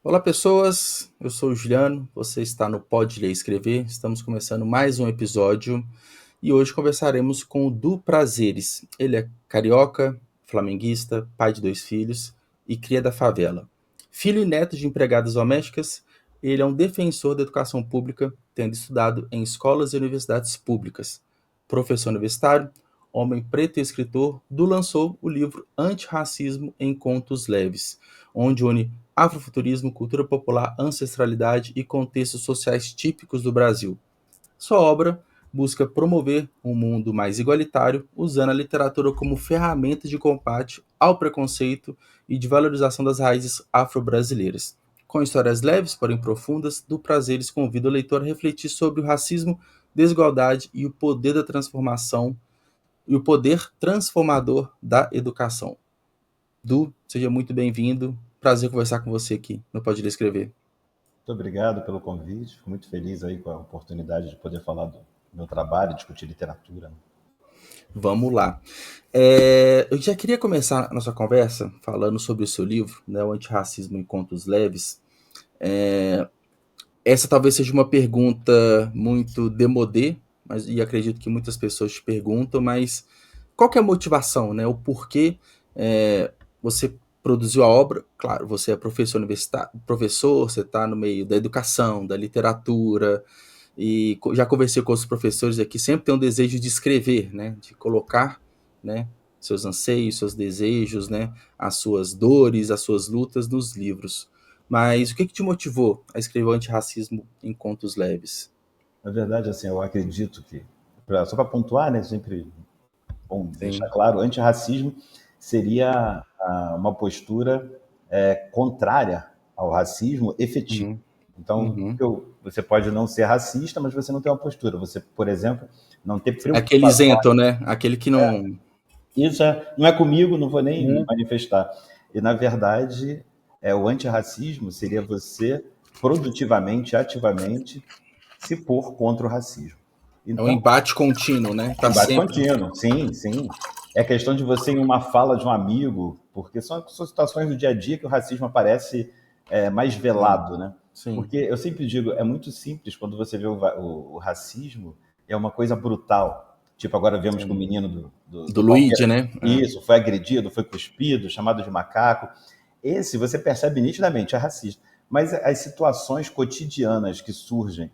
Olá, pessoas. Eu sou o Juliano. Você está no Pode Ler e Escrever. Estamos começando mais um episódio e hoje conversaremos com o Du Prazeres. Ele é carioca, flamenguista, pai de 2 filhos e cria da favela. Filho e neto de empregadas domésticas, ele é um defensor da educação pública, tendo estudado em escolas e universidades públicas. Professor universitário, homem preto e escritor, Du lançou o livro Antirracismo em Contos Leves, onde une afrofuturismo, cultura popular, ancestralidade e contextos sociais típicos do Brasil. Sua obra busca promover um mundo mais igualitário, usando a literatura como ferramenta de combate ao preconceito e de valorização das raízes afro-brasileiras. Com histórias leves, porém profundas, do Prazeres convida o leitor a refletir sobre o racismo, desigualdade e o poder da transformação e o poder transformador da educação. Du, seja muito bem-vindo. Prazer conversar com você aqui no Pode Ler e Escrever. Muito obrigado pelo convite. Fico muito feliz aí com a oportunidade de poder falar do meu trabalho, discutir literatura. Vamos lá. Eu já queria começar a nossa conversa falando sobre o seu livro, né, O Antirracismo em Contos Leves. Essa talvez seja uma pergunta muito demodê, e acredito que muitas pessoas te perguntam, mas qual que é a motivação, né? O porquê você produziu a obra? Claro, você é professor universitário, professor, você está no meio da educação, da literatura, e já conversei com os professores aqui, sempre tem um desejo de escrever, né? De colocar, né, seus anseios, seus desejos, né, as suas dores, as suas lutas nos livros. Mas o que te motivou a escrever o Antirracismo em Contos Leves? Na verdade, assim, eu acredito que, só para pontuar, né, sempre bom deixar Sim. claro, antirracismo seria uma postura contrária ao racismo efetivo. Uhum. Então, Uhum. você pode não ser racista, mas você não tem uma postura. Você, por exemplo, não ter Aquele preocupação. isento, né? Aquele que não. Isso não é comigo, não vou nem me Uhum. manifestar. E, na verdade, o antirracismo seria você produtivamente, ativamente, se pôr contra o racismo. É um Então, embate contínuo, né? Tá embate sempre. contínuo, sim, sim. É questão de você, em uma fala de um amigo, porque são situações do dia a dia que o racismo aparece mais Sim. velado, né? Sim. Porque eu sempre digo, é muito simples quando você vê o racismo, é uma coisa brutal. Tipo, agora vemos que o Sim. menino Do do Luigi, Palmeiras, né? isso, foi agredido, foi cuspido, chamado de macaco. Esse você percebe nitidamente, é racista. Mas as situações cotidianas que surgem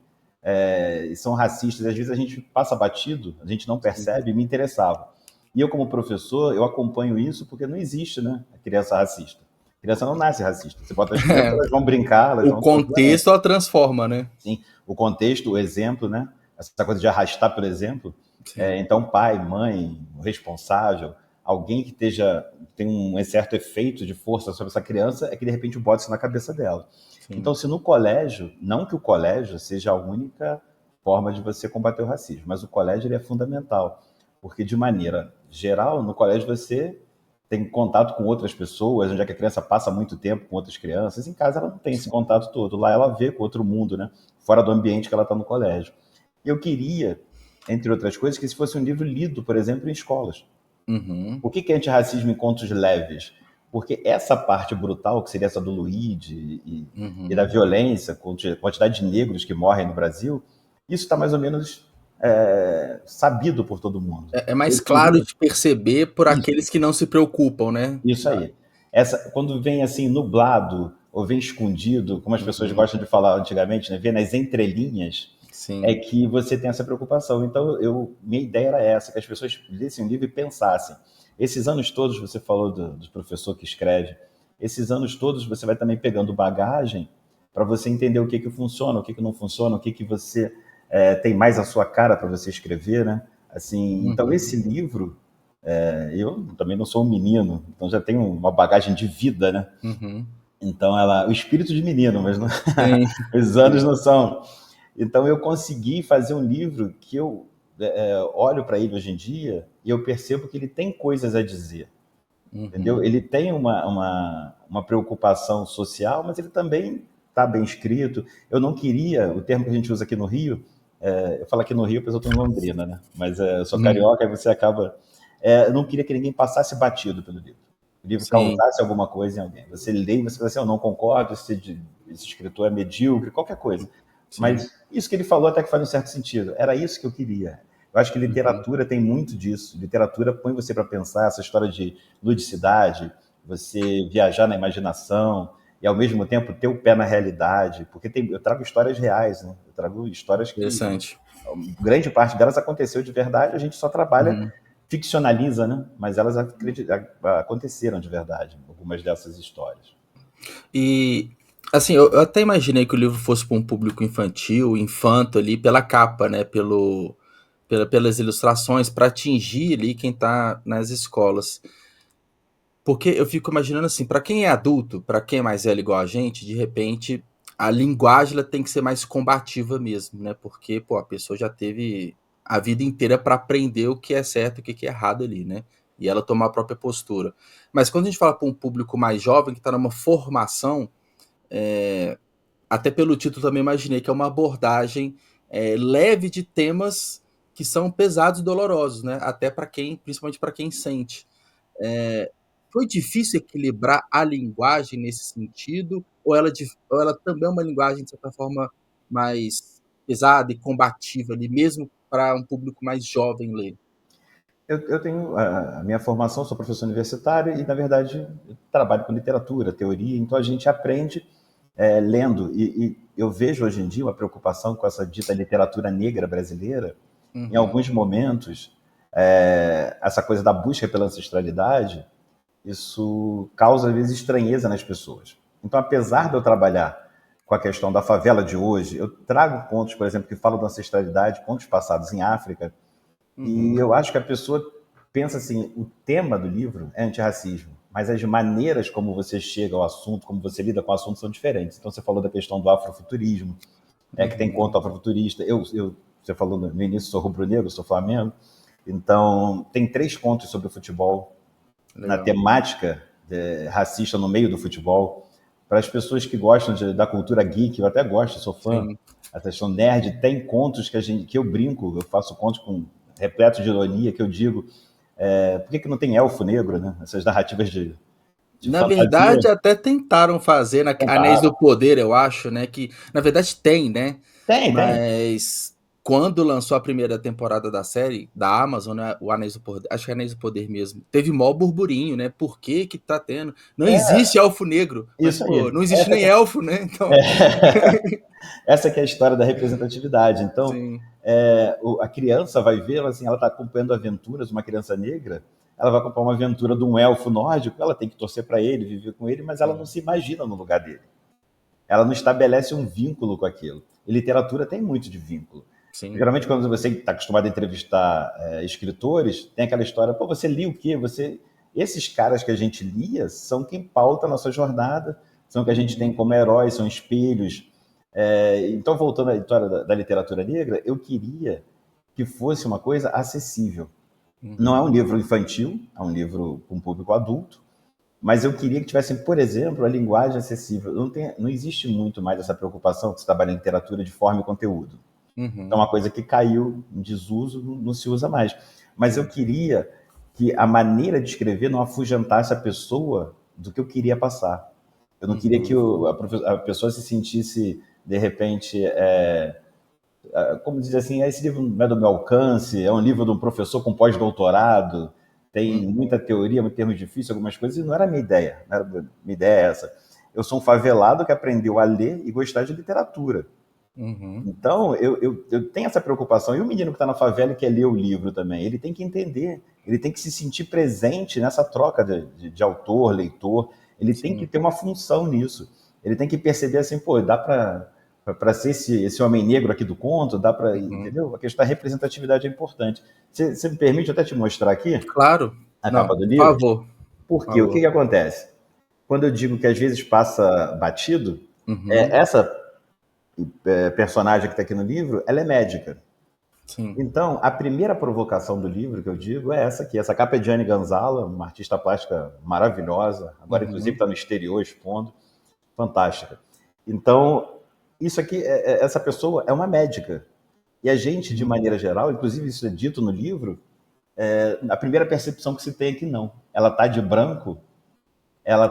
e são racistas, às vezes a gente passa batido, a gente não Sim. percebe, e me interessava. E eu, como professor, eu acompanho isso porque não existe, né, a criança racista. A criança não nasce racista. Você bota as crianças, elas vão brincar, elas O vão tranquilamente. contexto ela transforma, né? Sim, o contexto, o exemplo, né? Essa coisa de arrastar, por exemplo. Sim. Então, pai, mãe, o responsável, alguém que tem um certo efeito de força sobre essa criança, é que de repente bota isso na cabeça dela. Sim. Então, se no colégio, não que o colégio seja a única forma de você combater o racismo, mas o colégio ele é fundamental, porque de maneira geral, no colégio você tem contato com outras pessoas, onde é que a criança passa muito tempo com outras crianças. Em casa ela não tem esse Sim. contato todo. Lá ela vê com outro mundo, né? Fora do ambiente que ela está no colégio. E eu queria, entre outras coisas, que esse fosse um livro lido, por exemplo, em escolas. Uhum. O que é antirracismo em contos leves? Porque essa parte brutal, que seria essa do Luigi e da Uhum. violência, quantidade de negros que morrem no Brasil, isso está mais ou menos sabido por todo mundo. É mais Esse claro livro, de perceber por isso, aqueles que não se preocupam, né? isso aí. Quando vem assim nublado ou vem escondido, como as pessoas Uhum. gostam de falar antigamente, né? Vê nas entrelinhas, é Sim. que você tem essa preocupação. Então, minha ideia era essa, que as pessoas lessem o livro e pensassem. Esses anos todos, você falou do professor que escreve, esses anos todos você vai também pegando bagagem para você entender o que funciona, o que não funciona, o que você tem mais a sua cara para você escrever, né? Assim, então, Uhum. esse livro, eu também não sou um menino, então já tenho uma bagagem de vida, né? Uhum. Então, o espírito de menino, mas não, Sim. os anos não são. Então eu consegui fazer um livro que eu olho para ele hoje em dia e eu percebo que ele tem coisas a dizer, entendeu? Uhum. Ele tem uma preocupação social, mas ele também está bem escrito. Eu não queria, o termo que a gente usa aqui no Rio, eu falo aqui no Rio, porque eu estou em Londrina, né? Mas eu sou Uhum. carioca e você acaba... eu não queria que ninguém passasse batido pelo livro. O livro Sim. causasse alguma coisa em alguém. Você lê e você fala assim, eu não concordo, esse escritor é medíocre, qualquer coisa. Sim. Mas isso que ele falou até que faz um certo sentido. Era isso que eu queria. Eu acho que literatura tem muito disso. Literatura põe você para pensar essa história de ludicidade, você viajar na imaginação e, ao mesmo tempo, ter o pé na realidade. Porque eu trago histórias reais, né? Eu trago histórias que, Interessante. grande parte delas aconteceu de verdade, a gente só trabalha, ficcionaliza, né? Mas elas aconteceram de verdade, algumas dessas histórias. E, assim, eu até imaginei que o livro fosse para um público infantil, infanto ali, pela capa, né? Pelas ilustrações, para atingir ali quem está nas escolas. Porque eu fico imaginando assim, para quem é adulto, para quem é mais velho igual a gente, de repente a linguagem ela tem que ser mais combativa mesmo, né? Porque, pô, a pessoa já teve a vida inteira para aprender o que é certo e o que é errado ali, né? E ela tomar a própria postura. Mas quando a gente fala para um público mais jovem que está numa formação, até pelo título também imaginei que é uma abordagem leve de temas que são pesados e dolorosos, né? Até para quem, principalmente para quem sente. É, foi difícil equilibrar a linguagem nesse sentido? Ou ela também é uma linguagem, de certa forma, mais pesada e combativa ali, mesmo para um público mais jovem ler? Eu tenho a minha formação, sou professor universitário e, na verdade, eu trabalho com literatura, teoria, então a gente aprende lendo. E eu vejo hoje em dia uma preocupação com essa dita literatura negra brasileira. Em Uhum, alguns momentos, essa coisa da busca pela ancestralidade, isso causa, às vezes, estranheza nas pessoas. Então, apesar de eu trabalhar com a questão da favela de hoje, eu trago contos, por exemplo, que falam da ancestralidade, contos passados em África, e uhum, eu acho que a pessoa pensa assim, o tema do livro é antirracismo, mas as maneiras como você chega ao assunto, como você lida com o assunto são diferentes. Então você falou da questão do afrofuturismo, que tem uhum. conto afrofuturista. Você falou no início, sou rubro-negro, sou Flamengo. Então tem 3 contos sobre o futebol, na Legal. temática racista no meio do futebol. Para as pessoas que gostam da cultura geek, eu até gosto, sou fã, Sim. a questão nerd, tem contos que eu brinco, eu faço contos com repleto de ironia, que eu digo, por que não tem elfo negro, né? Essas narrativas de Na fantasia. verdade, até tentaram fazer na Anéis Tentaram. do Poder, eu acho, né? Que na verdade tem, né? Tem. Mas quando lançou a primeira temporada da série, da Amazon, né, o Anéis do Poder, acho que é Anéis do Poder mesmo, teve mó burburinho, né? Por que que tá tendo? Não existe elfo negro, mas, Isso pô, aí. não existe nem elfo, né? Então, Essa que é a história da representatividade. Então, sim. a criança vai ver, assim, ela está acompanhando aventuras, uma criança negra, ela vai acompanhar uma aventura de um elfo nórdico, ela tem que torcer para ele, viver com ele, mas ela não Sim, se imagina no lugar dele. Ela não estabelece um vínculo com aquilo. E literatura tem muito de vínculo. sim. Geralmente, quando você está acostumado a entrevistar escritores, tem aquela história, pô, você lia o quê? Esses caras que a gente lia são quem pauta a nossa jornada, são que a gente tem Uhum, como heróis, são espelhos. Então, voltando à história da literatura negra, eu queria que fosse uma coisa acessível. Não é um uhum, livro infantil, é um livro com público adulto, mas eu queria que tivesse, por exemplo, a linguagem acessível. Não existe muito mais essa preocupação que se trabalha em literatura de forma e conteúdo. Então, é uhum, uma coisa que caiu em desuso, não se usa mais. Mas eu sim. queria que a maneira de escrever não afugentasse a pessoa do que eu queria passar. Eu não queria que Uhum, a pessoa se sentisse, de repente, como dizer assim, esse livro não é do meu alcance, é um livro de um professor com pós-doutorado, tem uhum, muita teoria, muito termos difíceis, algumas coisas, e não era a minha ideia. Não era, minha ideia é essa. Eu sou um favelado que aprendeu a ler e gostar de literatura. uhum, Então, eu tenho essa preocupação. E o menino que está na favela e quer ler o livro também, ele tem que entender, ele tem que se sentir presente nessa troca de autor, leitor, ele tem que sim. ter uma função nisso. Ele tem que perceber assim, pô, dá para ser esse homem negro aqui do conto, dá para, Uhum. entendeu? A questão da representatividade é importante. Você me permite até te mostrar aqui Claro. a Não, capa do por livro? favor. Por Porque o que, favor. que acontece? Quando eu digo que às vezes passa batido, Uhum, essa personagem que está aqui no livro, ela é médica. sim. Então, a primeira provocação do livro que eu digo é essa aqui. Essa capa é de Gianni Gonzala, uma artista plástica maravilhosa. Agora, inclusive, Uhum, está no exterior expondo. Fantástica. Então, isso aqui, essa pessoa é uma médica. E a gente, de uhum, maneira geral, inclusive isso é dito no livro, a primeira percepção que se tem é que não. Ela está de branco ela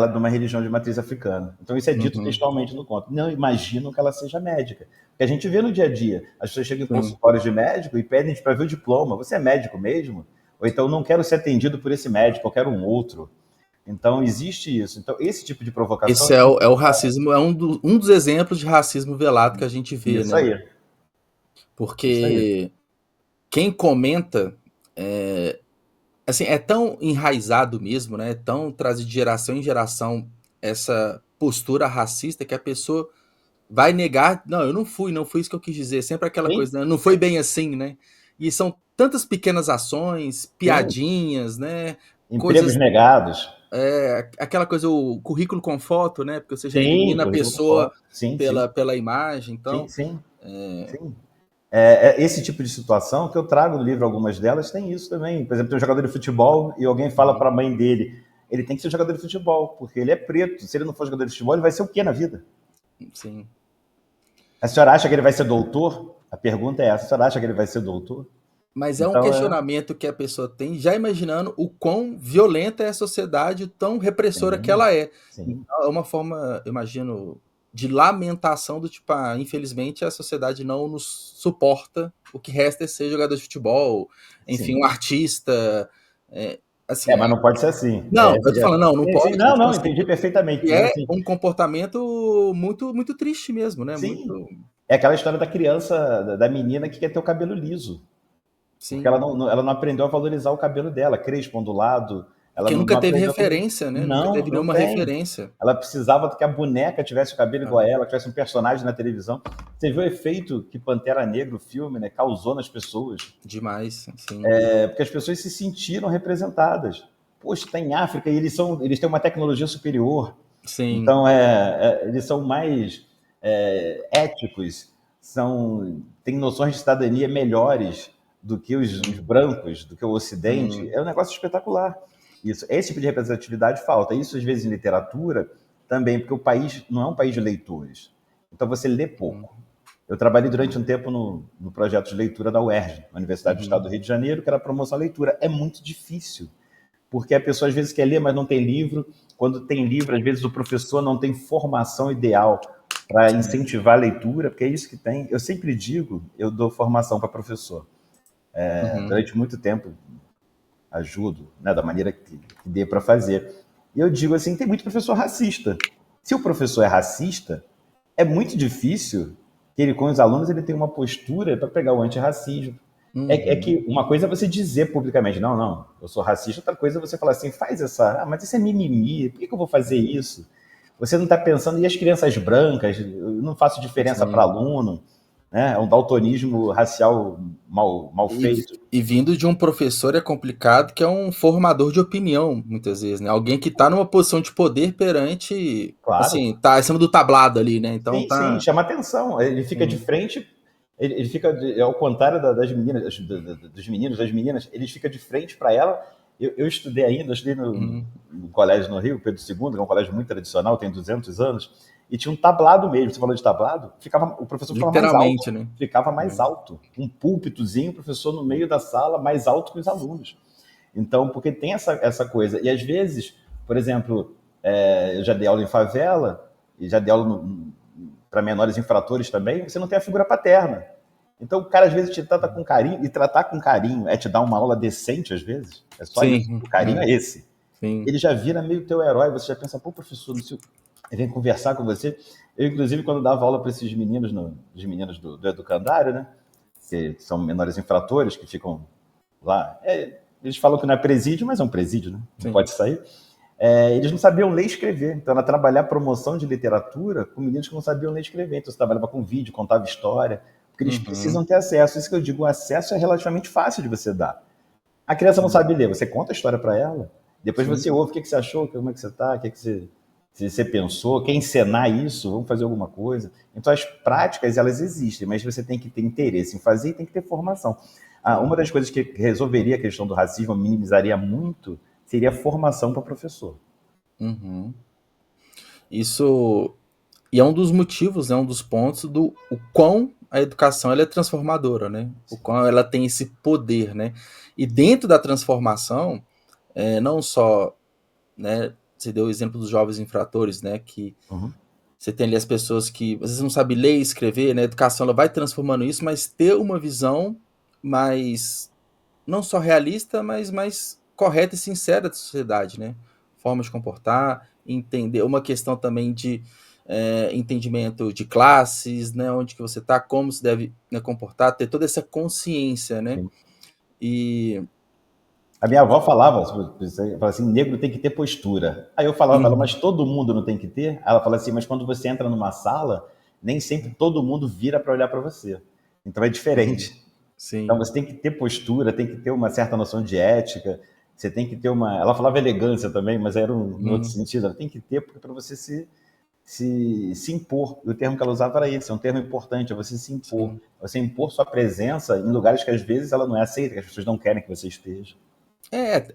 é de uma religião de matriz africana. Então isso é dito Uhum. textualmente no conto. Não imagino que ela seja médica. Porque a gente vê no dia a dia, as pessoas chegam em Sim. consultórios de médico e pedem para ver o diploma. Você é médico mesmo? Ou então, não quero ser atendido por esse médico, eu quero um outro. Então existe isso. Então esse tipo de provocação Esse é o racismo, é um dos exemplos de racismo velado que a gente vê, isso né? aí, isso aí. Porque quem comenta, assim, é tão enraizado mesmo, né? É tão trazido de geração em geração essa postura racista que a pessoa vai negar. Não, eu não fui isso que eu quis dizer. Sempre aquela Sim, coisa, né? Não foi bem assim, né? E são tantas pequenas ações, sim. piadinhas, né? Empregos Coisas, negados. aquela coisa, o currículo com foto, né? Porque você já Sim, elimina a currículo com pessoa foto. Sim, sim, pela imagem. sim, Então, sim, sim. É esse tipo de situação que eu trago no livro, algumas delas tem isso também. Por exemplo, tem um jogador de futebol e alguém fala uhum, para a mãe dele, ele tem que ser jogador de futebol, porque ele é preto. Se ele não for jogador de futebol, ele vai ser o quê na vida? sim. A senhora acha que ele vai ser doutor? A pergunta é essa, a senhora acha que ele vai ser doutor? Mas é um Então, questionamento que a pessoa tem, já imaginando o quão violenta é a sociedade, o tão repressora que sim, ela é. sim, Então, é uma forma, eu imagino, de lamentação do tipo, infelizmente a sociedade não nos suporta, o que resta é ser jogador de futebol, enfim, um sim. artista, assim, Mas não pode ser assim. não, eu tô falando, não, não Sim, sim, pode, não, então não, assim, entendi perfeitamente. e Mas é assim, um comportamento muito muito triste mesmo, né, sim, muito, é aquela história da criança, da menina que quer ter o cabelo liso. Porque ela sim, ela não aprendeu a valorizar o cabelo dela, crespo, ondulado. Ela porque não, nunca não teve aprendeu a fazer. referência, né, nunca Não, teve não nenhuma tem. referência. Ela precisava que a boneca tivesse o cabelo igual a Ah, ela, que tivesse um personagem na televisão. Você viu o efeito que Pantera Negra, o filme, né, causou nas pessoas? demais, sim. Porque as pessoas se sentiram representadas. Poxa, está em África e eles têm uma tecnologia superior. Sim. Então, eles são mais éticos, têm noções de cidadania melhores do que os Sim, brancos, do que o Ocidente. sim, É um negócio espetacular. Isso, esse tipo de representatividade falta. Isso, às vezes, em literatura também, porque o país não é um país de leitores. Então, você lê uhum, pouco. Eu trabalhei durante um tempo no projeto de leitura da UERJ, na Universidade do Estado uhum, do Rio de Janeiro, que era a promoção à leitura. É muito difícil porque a pessoa às vezes quer ler, mas não tem livro. Quando tem livro, às vezes o professor não tem formação ideal para sim, incentivar a leitura, porque é isso que tem. Eu sempre digo, eu dou formação para professor. uhum, Durante muito tempo ajudo, né, da maneira que dê para fazer. E eu digo assim, tem muito professor racista. Se o professor é racista, é muito difícil que ele, com os alunos, ele tenha uma postura para pegar o antirracismo. É uhum. que uma coisa é você dizer publicamente, não, não, eu sou racista, outra coisa é você falar assim, faz mas isso é mimimi, por que eu vou fazer isso? Você não está pensando, e as crianças brancas, eu não faço diferença para Sim. aluno, né? É um daltonismo racial mal E, feito. e vindo de um professor é complicado, que é um formador de opinião, muitas vezes, né? Alguém que está numa posição de poder perante, Claro, assim, tá acima do tablado ali, né? Então sim, sim, tá. chama atenção. Ele fica de Sim, frente, ele fica, ao contrário das meninas, dos meninos, das meninas, ele fica de frente para ela. Eu estudei ainda, eu estudei uhum. no colégio no Rio, Pedro II, que é um colégio muito tradicional, tem 200 anos, e tinha um tablado mesmo. Você falou de tablado? O professor ficava mais alto, Literalmente, né? ficava mais É. alto. Um púlpitozinho, o professor no meio da sala, mais alto que os alunos. Então, porque tem essa coisa. E às vezes, por exemplo, eu já dei aula em favela, e já dei aula para menores infratores também, você não tem a figura paterna. Então, o cara às vezes te trata com carinho, e tratar com carinho é te dar uma aula decente, às vezes. É só isso. Sim, O carinho é esse. sim. Ele já vira meio teu herói, você já pensa, pô, professor, não sei, ele vem conversar com você. Eu, inclusive, quando dava aula para esses meninos, os meninos do educandário, né? Que são menores infratores, que ficam lá. Eles falam que não é presídio, mas é um presídio, né? Não Sim. pode sair. Eles não sabiam ler e escrever. Então, ela trabalhar promoção de literatura com meninos que não sabiam ler e escrever. Então, você trabalhava com vídeo, contava história, porque eles Uhum. precisam ter acesso. Isso que eu digo, o acesso é relativamente fácil de você dar. A criança não Sim. sabe ler, você conta a história para ela, depois Sim. você ouve o que você achou, como é que você está, o que você, se você pensou, quer encenar isso, vamos fazer alguma coisa. Então, as práticas, elas existem, mas você tem que ter interesse em fazer e tem que ter formação. Uma Sim. das coisas que resolveria a questão do racismo, minimizaria muito, seria a formação para professor. Uhum. Isso. E é um dos motivos, é um dos pontos do o quão a educação ela é transformadora, né? O quão ela tem esse poder, né? E dentro da transformação, não só, né? você deu o exemplo dos jovens infratores, né? Que Uhum. você tem ali as pessoas que às vezes não sabem ler e escrever, né? A educação ela vai transformando isso, mas ter uma visão mais, não só realista, mas mais correta e sincera da sociedade, né? Forma de comportar, entender, uma questão também de entendimento de classes, né? Onde que você está, como se deve, né, comportar, ter toda essa consciência, né? Sim. E A minha avó falava assim, negro tem que ter postura. Aí eu falava para ela, mas uhum, todo mundo não tem que ter? Ela fala assim, mas quando você entra numa sala, nem sempre todo mundo vira para olhar para você. Então é sim, diferente. Então sim, você tem que ter postura, tem que ter uma certa noção de ética, você tem que ter uma. Ela falava elegância também, mas era em outro uhum, sentido. Ela tem que ter para você se impor. E o termo que ela usava era esse, é um termo importante, é você se impor. sim. Você impor sua presença em lugares que às vezes ela não é aceita, que as pessoas não querem que você esteja.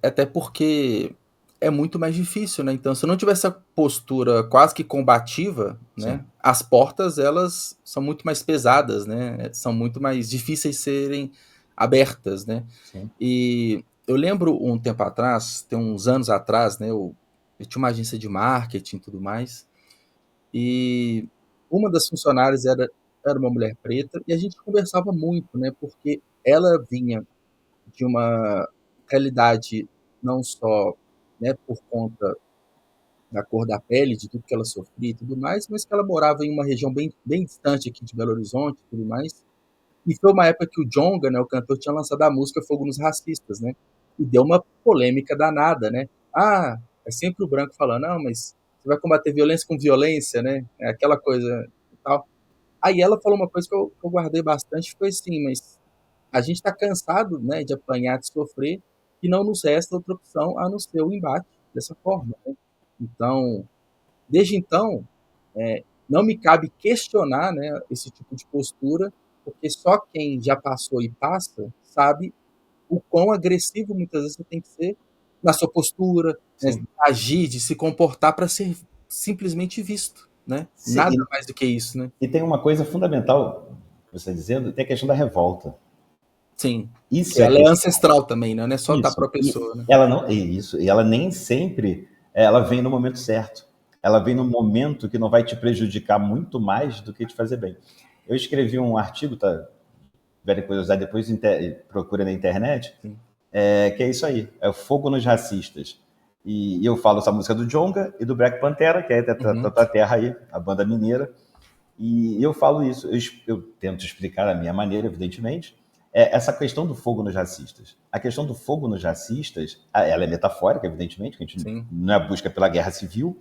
Até porque é muito mais difícil, né? Então, se eu não tiver essa postura quase que combativa, Sim, né? As portas, elas são muito mais pesadas, né? São muito mais difíceis de serem abertas, né? sim. E eu lembro um tempo atrás, tem uns anos atrás, né? Eu tinha uma agência de marketing e tudo mais, e uma das funcionárias era uma mulher preta, e a gente conversava muito, né? Porque ela vinha de uma realidade não só, né, por conta da cor da pele, de tudo que ela sofria e tudo mais, mas que ela morava em uma região bem distante aqui de Belo Horizonte e tudo mais. E foi uma época que o Djonga, né, o cantor, tinha lançado a música Fogo nos Racistas, né? E deu uma polêmica danada, né? Ah, é sempre o branco falando, não, mas você vai combater violência com violência, né? É aquela coisa e tal. Aí ela falou uma coisa que eu guardei bastante, foi assim, mas a gente está cansado, né, de apanhar, de sofrer, e não nos resta outra opção a não ser o embate dessa forma, né? Então, desde então, não me cabe questionar, né, esse tipo de postura, porque só quem já passou e passa sabe o quão agressivo muitas vezes você tem que ser na sua postura, né, Sim. agir, de se comportar para ser simplesmente visto, né? Sim, Nada mais do que isso, né? e tem uma coisa fundamental, você está dizendo, tem a questão da revolta. Sim, que Isso é a ela é questão. ancestral também, né? Não é só da Isso. própria E pessoa, né? ela não. Isso. E ela nem sempre ela vem no momento certo. Ela vem no momento que não vai te prejudicar muito mais do que te fazer bem. Eu escrevi um artigo, tá? Tiverem curiosidade, depois procura na internet, Sim. que é isso aí, é o Fogo nos Racistas. E eu falo essa música do Djonga e do Black Pantera, que é da Uhum. tua terra aí, a banda mineira. E eu falo isso, eu tento explicar a minha maneira, evidentemente, essa questão do fogo nos racistas. A questão do fogo nos racistas, ela é metafórica, evidentemente, que a gente Sim. não é a busca pela guerra civil,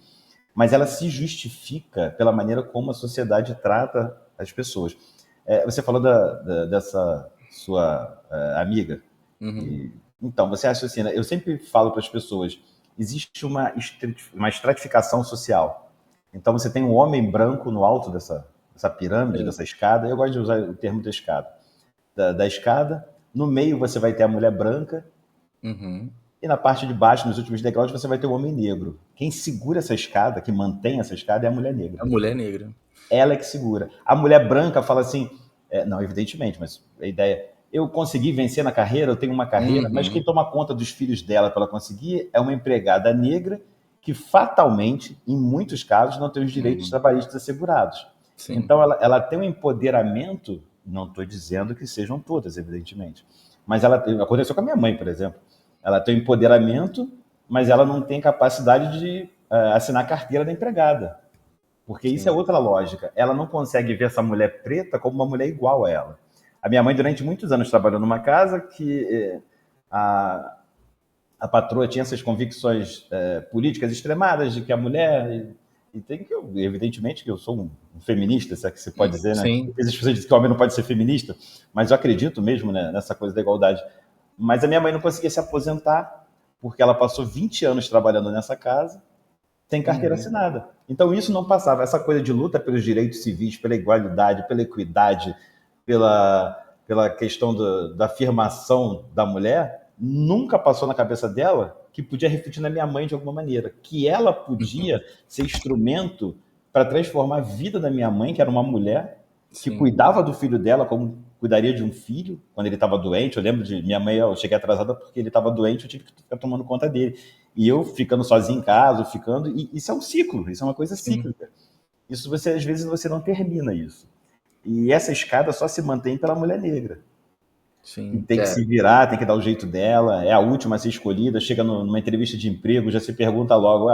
mas ela se justifica pela maneira como a sociedade trata as pessoas. Você falou dessa sua amiga. Uhum. E, então, você raciocina. Eu sempre falo para as pessoas: existe uma estratificação social. Então, você tem um homem branco no alto dessa pirâmide, Sim. dessa escada. Eu gosto de usar o termo da escada. Da escada. No meio, você vai ter a mulher branca. Uhum. E na parte de baixo, nos últimos degraus, você vai ter o homem negro. Quem segura essa escada, que mantém essa escada, é a mulher negra. A mulher negra. Ela é que segura. A mulher branca fala assim, não, evidentemente, mas a ideia, eu consegui vencer na carreira, eu tenho uma carreira, mas quem Uhum. toma conta dos filhos dela para ela conseguir é uma empregada negra que fatalmente, em muitos casos, não tem os direitos Uhum. trabalhistas assegurados. Sim. Então ela tem um empoderamento, não estou dizendo que sejam todas, evidentemente, mas aconteceu com a minha mãe, por exemplo. Ela tem um empoderamento, mas ela não tem capacidade de assinar a carteira da empregada. Porque isso é Sim. outra lógica. Ela não consegue ver essa mulher preta como uma mulher igual a ela. A minha mãe, durante muitos anos, trabalhou numa casa que a, a patroa tinha essas convicções políticas extremadas de que a mulher. E tem que evidentemente, que eu sou um feminista, se é que se pode dizer, né? Sim. As pessoas dizem que o homem não pode ser feminista, mas eu acredito mesmo, né, nessa coisa da igualdade. Mas a minha mãe não conseguia se aposentar, porque ela passou 20 anos trabalhando nessa casa sem carteira Uhum. assinada. Então isso não passava. Essa coisa de luta pelos direitos civis, pela igualdade, pela equidade, pela questão da afirmação da mulher, nunca passou na cabeça dela que podia refletir na minha mãe de alguma maneira, que ela podia Uhum. ser instrumento para transformar a vida da minha mãe, que era uma mulher que Sim. cuidava do filho dela como cuidaria de um filho quando ele estava doente. Eu lembro de minha mãe, eu cheguei atrasada porque ele estava doente, eu tive que ficar tomando conta dele. e eu ficando sozinho em casa, e isso é um ciclo, isso é uma coisa Sim, cíclica. Isso você, às vezes, você não termina isso. E essa escada só se mantém pela mulher negra. E sim. tem que se virar, tem que dar o jeito dela, é a última a ser escolhida, chega numa entrevista de emprego, já se pergunta logo,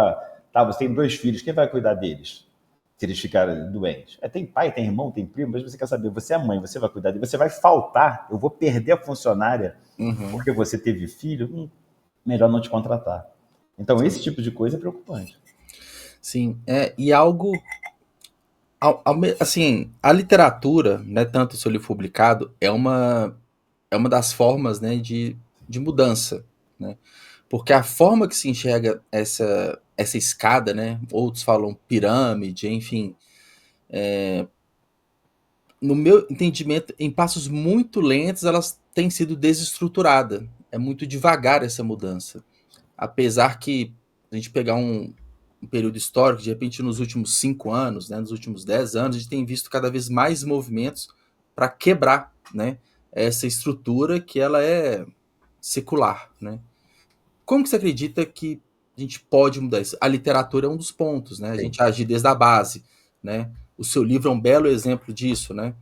tá, você tem 2 filhos, quem vai cuidar deles? Se eles ficarem doentes. Tem pai, tem irmão, tem primo, mas você quer saber, você é mãe, você vai cuidar deles, você vai faltar, eu vou perder a funcionária Uhum, porque você teve filho, melhor não te contratar. Então esse sim. tipo de coisa é preocupante. Sim, e algo, assim, a literatura, né, tanto o seu livro publicado, é uma das formas, né, de mudança, né? Porque a forma que se enxerga essa escada, né, outros falam pirâmide, enfim, no meu entendimento, em passos muito lentos, elas têm sido desestruturadas. É muito devagar essa mudança. Apesar que a gente pegar um período histórico, de repente nos últimos 5 anos, né, nos últimos 10 anos, a gente tem visto cada vez mais movimentos para quebrar, né, essa estrutura que ela é secular, né? Como que você acredita que a gente pode mudar isso? A literatura é um dos pontos, né? A Sim. gente agir desde a base, né? O seu livro é um belo exemplo disso, né?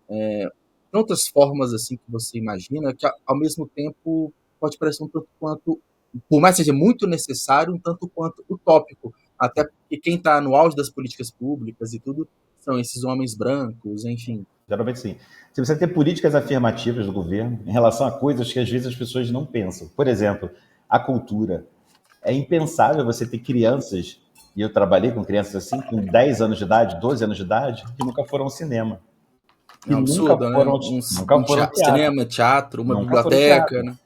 Tem outras formas assim que você imagina que ao mesmo tempo pode parecer um tanto quanto, por mais que seja muito necessário, um tanto quanto utópico, até porque quem está no auge das políticas públicas e tudo são esses homens brancos, enfim. Geralmente sim. Você precisa ter políticas afirmativas do governo em relação a coisas que às vezes as pessoas não pensam. Por exemplo, a cultura. É impensável você ter crianças, e eu trabalhei com crianças assim, com 10 anos de idade, 12 anos de idade, que nunca foram ao cinema, É que um absurdo, né? nunca foram ao teatro, Cinema, teatro, uma nunca foram ao biblioteca, teatro. né?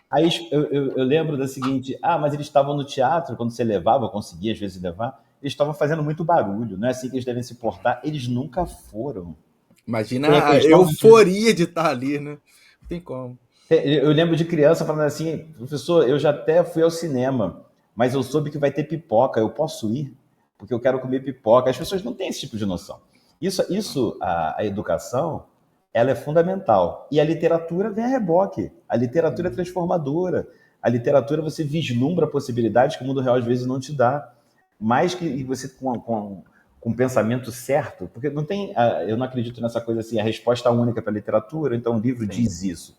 Aí eu lembro da seguinte, mas eles estavam no teatro, quando você levava, conseguia às vezes levar, eles estavam fazendo muito barulho, não é assim que eles devem se portar, eles nunca foram. Tem a Imagina a questão de. euforia de estar ali, né? Não tem como. Eu lembro de criança falando assim, professor, eu já até fui ao cinema, mas eu soube que vai ter pipoca, eu posso ir? Porque eu quero comer pipoca. As pessoas não têm esse tipo de noção. A educação, ela é fundamental. E a literatura vem a reboque. A literatura é transformadora. A literatura você vislumbra possibilidades que o mundo real às vezes não te dá. Mais que você com o pensamento certo, porque não tem, eu não acredito nessa coisa assim, a resposta única para a literatura, então o livro Sim, diz isso,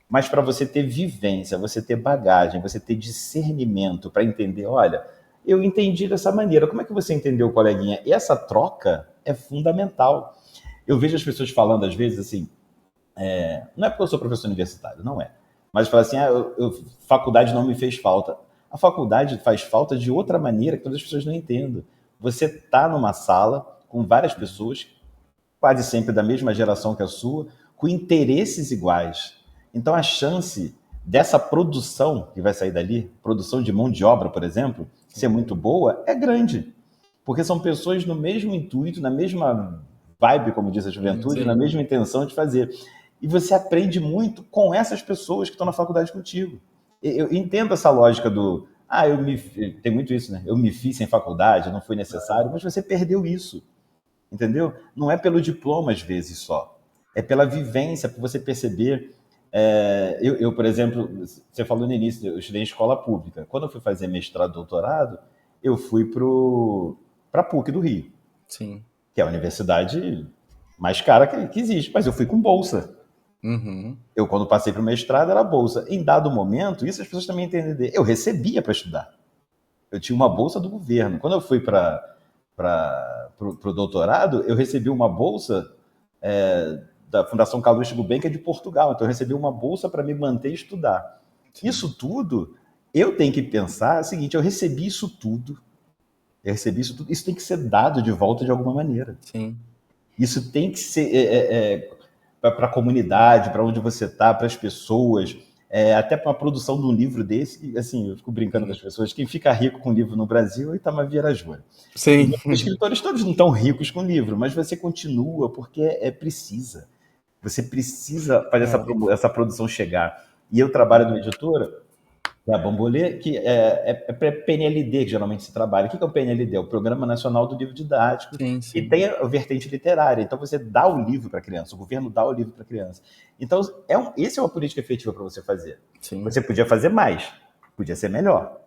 mas para você ter vivência, você ter bagagem, você ter discernimento para entender, olha, eu entendi dessa maneira, como é que você entendeu, coleguinha? E essa troca é fundamental. Eu vejo as pessoas falando às vezes assim, não é porque eu sou professor universitário, não é, mas fala assim, faculdade não me fez falta. A faculdade faz falta de outra maneira que todas as pessoas não entendem. Você está numa sala com várias pessoas, quase sempre da mesma geração que a sua, com interesses iguais. Então a chance dessa produção que vai sair dali, produção de mão de obra, por exemplo, ser muito boa, é grande. Porque são pessoas no mesmo intuito, na mesma vibe, como diz a juventude, na sim. mesma intenção de fazer. E você aprende muito com essas pessoas que estão na faculdade contigo. Eu entendo essa lógica do. Tem muito isso, né? Eu me fiz sem faculdade, não foi necessário, mas você perdeu isso, entendeu? Não é pelo diploma às vezes só, é pela vivência, para você perceber. Por exemplo, você falou no início, eu estudei em escola pública. Quando eu fui fazer mestrado, doutorado, eu fui para a PUC do Rio, Sim. que é a universidade mais cara que existe, mas eu fui com bolsa. Uhum. Eu, quando passei para o mestrado, era bolsa. Em dado momento, isso as pessoas também entendem, eu recebia para estudar. Eu tinha uma bolsa do governo. Quando eu fui para o doutorado, eu recebi uma bolsa da Fundação Carlos Gulbenkian de Portugal. Então, eu recebi uma bolsa para me manter e estudar. Sim. Isso tudo, eu tenho que pensar o seguinte, eu recebi isso tudo, isso tem que ser dado de volta de alguma maneira. Sim. Isso tem que ser para a comunidade, para onde você está, para as pessoas, até para a produção de um livro desse. Assim, eu fico brincando com as pessoas, quem fica rico com livro no Brasil é Itamar Júnior. Sim. Os escritores todos não estão ricos com livro, mas você continua porque precisa. Você precisa fazer É. essa produção chegar. E eu trabalho numa editora, que é a Bambolê, que é PNLD que geralmente se trabalha. O que é o PNLD? É o Programa Nacional do Livro Didático, Sim, e sim. tem a vertente literária. Então você dá o livro para a criança, o governo dá o livro para a criança. Então, essa é uma política efetiva para você fazer. Sim. Você podia fazer mais, podia ser melhor.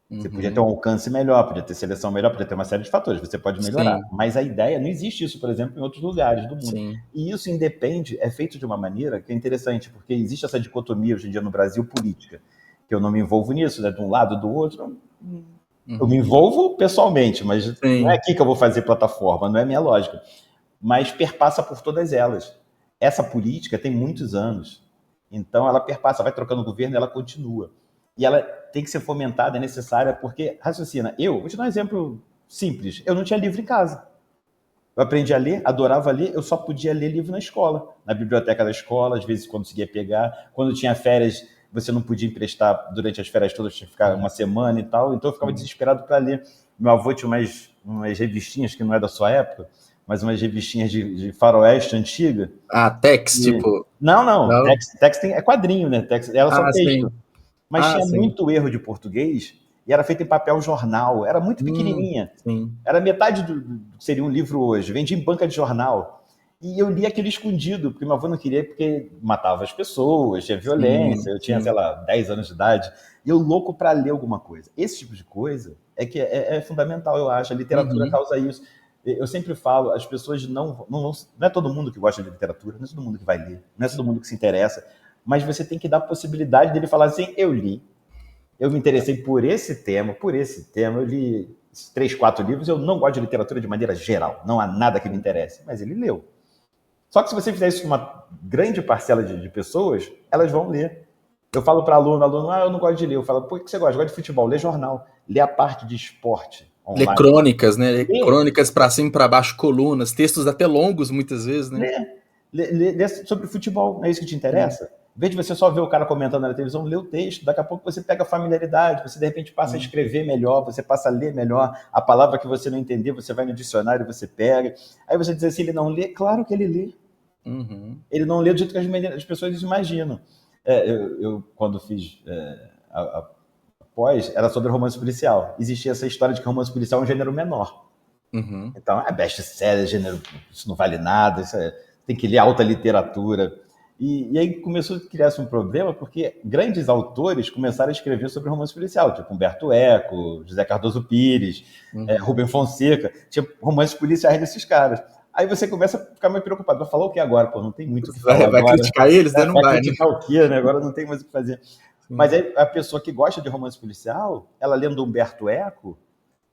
Você podia ter um alcance melhor, podia ter seleção melhor, podia ter uma série de fatores, você pode melhorar. Sim, Mas a ideia, não existe isso, por exemplo, em outros lugares do mundo. sim. E isso independe, é feito de uma maneira que é interessante, porque existe essa dicotomia hoje em dia no Brasil política, que eu não me envolvo nisso, né, de um lado, do outro. Eu me envolvo pessoalmente, mas não é Sim. aqui que eu vou fazer plataforma, não é minha lógica. Mas perpassa por todas elas. Essa política tem muitos anos. Então ela perpassa, vai trocando o governo e ela continua. E ela tem que ser fomentada, é necessária, porque, raciocina, vou te dar um exemplo simples, eu não tinha livro em casa. Eu aprendi a ler, adorava ler, eu só podia ler livro na escola, na biblioteca da escola, às vezes quando conseguia pegar. Quando tinha férias, você não podia emprestar durante as férias todas, tinha que ficar uma semana e tal, então eu ficava desesperado para ler. Meu avô tinha umas revistinhas, que não é da sua época, mas umas revistinhas de faroeste antiga. Ah, Tex, E... tipo. Não. Não? Tex é quadrinho, né? Tex, era só Ah, texto. sim. Mas Ah, tinha sim. muito erro de português e era feito em papel jornal. Era muito pequenininha. Sim. Era metade do que seria um livro hoje. Vendia em banca de jornal. E eu li aquilo escondido, porque meu avô não queria, porque matava as pessoas, tinha violência. Sim, Eu tinha, sei sim. lá, 10 anos de idade. E eu louco para ler alguma coisa. Esse tipo de coisa é fundamental, eu acho. A literatura Uhum. causa isso. Eu sempre falo, as pessoas não é todo mundo que gosta de literatura, não é todo mundo que vai ler, não é todo mundo que se interessa, mas você tem que dar a possibilidade dele falar assim, eu li, eu me interessei por esse tema, eu li 3, 4 livros, eu não gosto de literatura de maneira geral, não há nada que me interesse, mas ele leu. Só que se você fizer isso com uma grande parcela de pessoas, elas vão ler. Eu falo para aluno, eu não gosto de ler. Eu falo, por que você gosta? Eu gosto de futebol, lê jornal, lê a parte de esporte Ler online. crônicas, né? Ler Lê, crônicas pra cima e pra baixo, colunas, textos até longos muitas vezes, né? lê sobre futebol, não é isso que te Sim, interessa? Em vez de você só ver o cara comentando na televisão, lê o texto. Daqui a pouco você pega a familiaridade, você de repente passa a sim. escrever melhor, você passa a ler melhor. A palavra que você não entender, você vai no dicionário e você pega. Aí você diz assim, ele não lê? Claro que ele lê. Uhum. Ele não lê do jeito que as pessoas imaginam. Quando fiz a pós, era sobre romance policial. Existia essa história de que romance policial é um gênero menor. Uhum. Então, é best-seller, gênero, isso não vale nada, tem que ler alta literatura. E aí começou a criar-se um problema, porque grandes autores começaram a escrever sobre romance policial, tipo Humberto Eco, José Cardoso Pires, Uhum. Rubem Fonseca, tinha romances policiais desses caras. Aí você começa a ficar meio preocupado, vai falar o que agora? Pô, não tem muito o que falar Vai agora. criticar eles, né? Não Vai vai, né? criticar o quê, né? Agora não tem mais o que fazer. Mas Sim. aí a pessoa que gosta de romance policial, ela lendo Humberto Eco,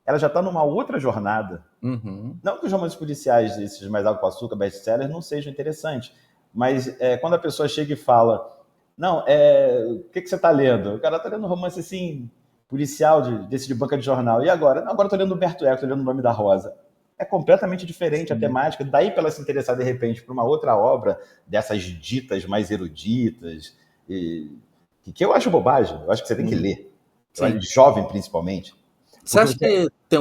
ela já está numa outra jornada. Uhum. Não que os romances policiais, esses mais água com açúcar, best-sellers, não sejam interessantes, mas quando a pessoa chega e fala, não, o que você está lendo? O cara está lendo um romance assim, policial, desse de banca de jornal. E agora? Não, agora estou lendo Humberto Eco, estou lendo O Nome da Rosa. É completamente diferente a Sim. temática. Daí para ela se interessar de repente por uma outra obra dessas ditas mais eruditas, que eu acho bobagem. Eu acho que você tem que Uhum. ler. Eu acho Sim. jovem principalmente. Você Porque acha você... que tem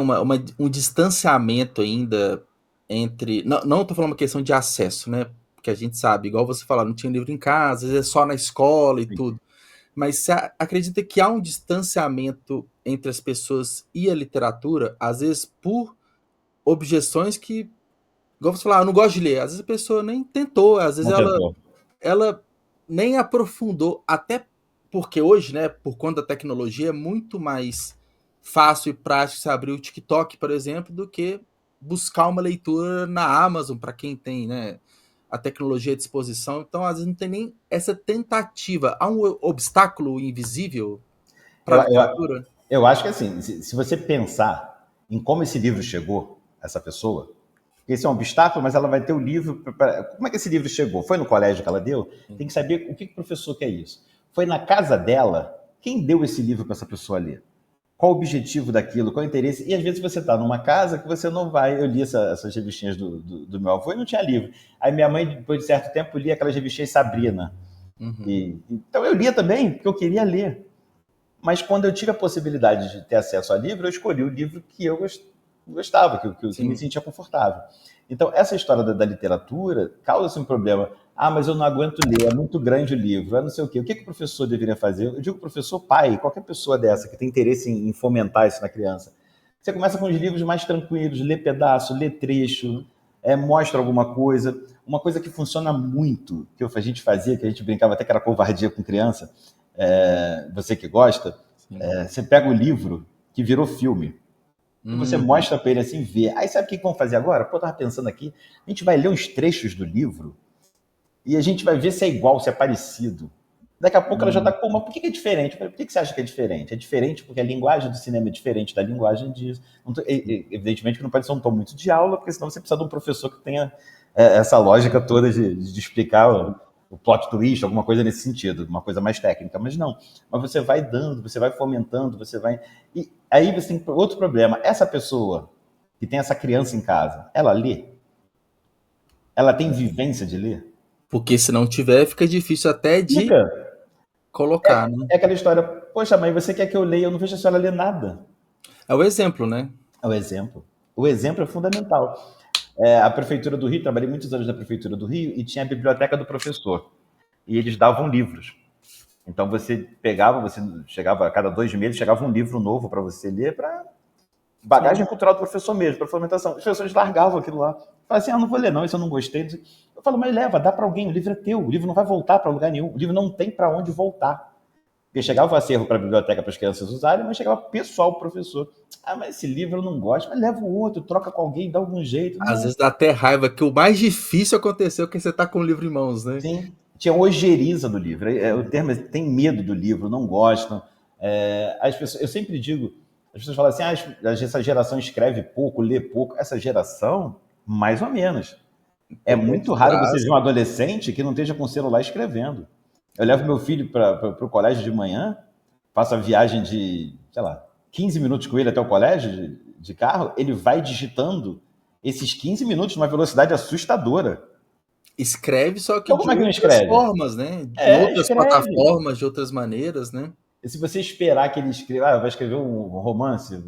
um distanciamento ainda entre. Não, não tô falando uma questão de acesso, né? Porque a gente sabe, igual você falou, não tinha livro em casa, às vezes é só na escola e tudo. Mas você acredita que há um distanciamento entre as pessoas e a literatura, às vezes por objeções que, igual você falou, eu não gosto de ler. Às vezes a pessoa nem tentou, às vezes Não tentou. ela nem aprofundou, até porque hoje, né, por conta da tecnologia, é muito mais fácil e prático você abrir o TikTok, por exemplo, do que buscar uma leitura na Amazon, para quem tem, né, a tecnologia à disposição. Então, às vezes, não tem nem essa tentativa. Há um obstáculo invisível para a Eu, eu, literatura? eu acho que assim, se você pensar em como esse livro chegou a essa pessoa, esse é um obstáculo, mas ela vai ter o livro. Como é que esse livro chegou? Foi no colégio que ela deu? Tem que saber o que o professor quer isso. Foi na casa dela? Quem deu esse livro para essa pessoa ler? Qual o objetivo daquilo? Qual o interesse? E às vezes você está numa casa que você não vai. Eu li essas revistinhas do meu avô e não tinha livro. Aí minha mãe, depois de certo tempo, lia aquelas revistinhas Sabrina. Uhum. Então eu lia também, porque eu queria ler. Mas quando eu tive a possibilidade de ter acesso a livro, eu escolhi o livro que eu gostava, que me Sim. sentia confortável. Então, essa história da literatura causa-se um problema. Ah, mas eu não aguento ler, é muito grande o livro, é não sei o quê. O que o professor deveria fazer? Eu digo professor, pai, qualquer pessoa dessa que tem interesse em fomentar isso na criança. Você começa com os livros mais tranquilos, lê pedaço, lê trecho, mostra alguma coisa. Uma coisa que funciona muito, que a gente fazia, que a gente brincava até que era covardia com criança, você que gosta, Sim. você pega o livro que virou filme. E você mostra para ele assim, vê. Aí sabe o que vão fazer agora? Pô, eu tava pensando aqui, a gente vai ler uns trechos do livro e a gente vai ver se é igual, se é parecido. Daqui a pouco ela já tá, pô, mas por que é diferente? Eu falei, por que você acha que é diferente? É diferente porque a linguagem do cinema é diferente da linguagem disso. Evidentemente que não pode ser um tom muito de aula, porque senão você precisa de um professor que tenha essa lógica toda de explicar o plot twist, alguma coisa nesse sentido, uma coisa mais técnica. Mas não. Mas você vai dando, você vai fomentando, você vai... E aí você tem outro problema. Essa pessoa que tem essa criança em casa, ela lê? Ela tem vivência de ler? Porque se não tiver, fica difícil até de Fica. colocar, né? É aquela história, poxa, mãe, você quer que eu leia? Eu não vejo a senhora ler nada. É o exemplo, né? É o exemplo. O exemplo é fundamental. A Prefeitura do Rio, trabalhei muitos anos na Prefeitura do Rio e tinha a biblioteca do professor. E eles davam livros. Então você pegava, você chegava a cada 2 meses, chegava um livro novo para você ler, para bagagem cultural do professor mesmo, para fomentação. Os professores largavam aquilo lá. Falavam assim, não vou ler não, isso eu não gostei. Eu falo, mas leva, dá para alguém, o livro é teu, o livro não vai voltar para lugar nenhum, o livro não tem para onde voltar. Porque chegava o acervo para a biblioteca para as crianças usarem, mas chegava pessoal, professor. Ah, mas esse livro eu não gosto, mas leva o outro, troca com alguém, dá algum jeito. Às Não. vezes dá até raiva, que o mais difícil aconteceu que você tá com o livro em mãos, né? Sim, tinha ojeriza do livro. O termo é, tem medo do livro, não gostam. As pessoas, eu sempre digo, as pessoas falam assim, essa geração escreve pouco, lê pouco. Essa geração, mais ou menos. É muito raro você ver um adolescente que não esteja com o celular escrevendo. Eu levo meu filho para o colégio de manhã, faço a viagem de, sei lá, 15 minutos com ele até o colégio de carro, ele vai digitando esses 15 minutos numa velocidade assustadora. Escreve, só que Então, de como é que não outras escreve? formas, né? Em outras Escreve. plataformas, de outras maneiras, né? E se você esperar que ele escreva, vai escrever um romance,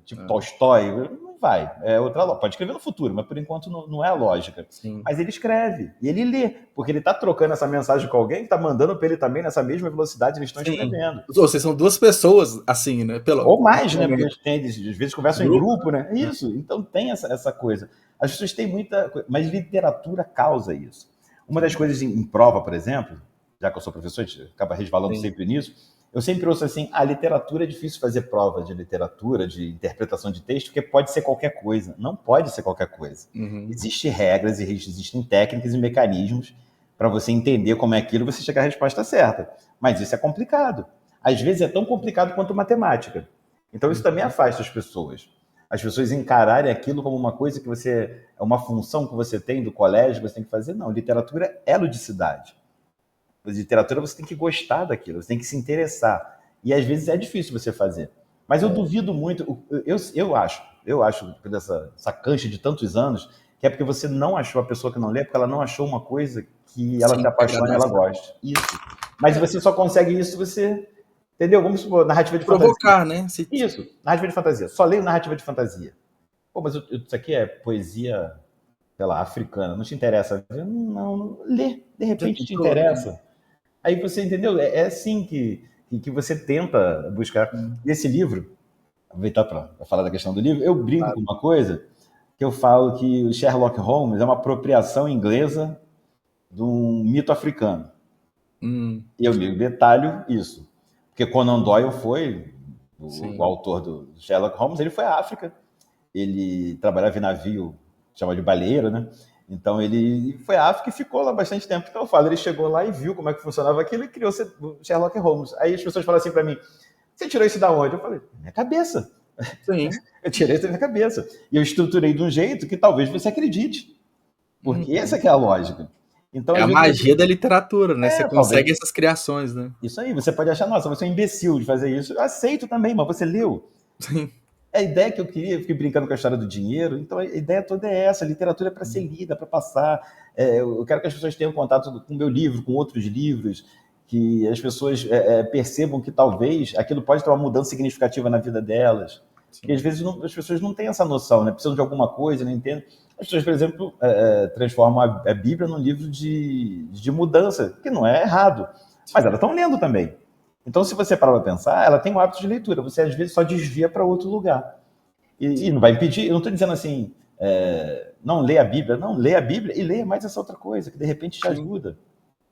tipo Tolstói, não vai. É outra lógica. Pode escrever no futuro, mas por enquanto não é a lógica. Sim. Mas ele escreve e ele lê, porque ele está trocando essa mensagem com alguém, está mandando para ele também nessa mesma velocidade, eles estão escrevendo. Ou seja, são duas pessoas assim, né? Ou mais, né? Porque às vezes conversam em grupo, né? Né? Isso. Então tem essa coisa. As pessoas têm muita coisa, mas literatura causa isso. Uma das coisas em prova, por exemplo, já que eu sou professor, a gente acaba resvalando sempre nisso, eu sempre ouço assim, a literatura é difícil fazer prova de literatura, de interpretação de texto, porque pode ser qualquer coisa. Não pode ser qualquer coisa. Existem regras, existem técnicas e mecanismos para você entender como é aquilo e você chegar à resposta certa. Mas isso é complicado. Às vezes é tão complicado quanto matemática. Então isso também afasta as pessoas. As pessoas encararem aquilo como uma coisa que você... é uma função que você tem do colégio, que você tem que fazer. Não, literatura é ludicidade. Literatura você tem que gostar daquilo, você tem que se interessar. E às vezes é difícil você fazer. Mas eu duvido muito, eu acho, dessa cancha de tantos anos, que é porque você não achou a pessoa que não lê, porque ela não achou uma coisa que ela se apaixone e ela goste. Isso. Mas você só consegue isso, você... Entendeu? Vamos supor, narrativa de provocar, fantasia. Né? Isso, narrativa de fantasia. Só leio narrativa de fantasia. Pô, mas isso aqui é poesia, sei lá, africana, não te interessa? Não, lê, de repente te interessa. Aí você entendeu? É assim que você tenta buscar. E esse livro, aproveitar para falar da questão do livro, eu brinco com uma coisa que eu falo que o Sherlock Holmes é uma apropriação inglesa de um mito africano. E eu detalho isso. Porque Conan Doyle foi, o autor do Sherlock Holmes, ele foi à África. Ele trabalhava em navio, chama de baleeiro, né? Então ele foi à África e ficou lá bastante tempo. Então eu falo, ele chegou lá e viu como é que funcionava aquilo e criou o Sherlock Holmes. Aí as pessoas falam assim para mim, você tirou isso da onde? Eu falei, minha cabeça. Sim. Eu tirei isso da minha cabeça. E eu estruturei de um jeito que talvez você acredite. Porque essa que é a lógica. Então, é a magia da literatura, né? Você consegue talvez. essas criações, né? Isso aí, você pode achar, nossa, você é um imbecil de fazer isso. Eu aceito também, mas você leu. Sim. A ideia que eu queria, eu fiquei brincando com a história do dinheiro, então a ideia toda é essa, a literatura é para ser lida, para passar. Eu quero que as pessoas tenham contato com o meu livro, com outros livros, que as pessoas percebam que talvez aquilo pode ter uma mudança significativa na vida delas. Porque às vezes as pessoas não têm essa noção, né? Precisam de alguma coisa, não entendem. As pessoas, por exemplo, transformam a Bíblia num livro de mudança, que não é errado, mas elas estão lendo também. Então, se você parar para pensar, ela tem um hábito de leitura. Você, às vezes, só desvia para outro lugar. E não vai impedir. Eu não estou dizendo assim, não lê a Bíblia. Não, lê a Bíblia e lê mais essa outra coisa, que de repente te ajuda.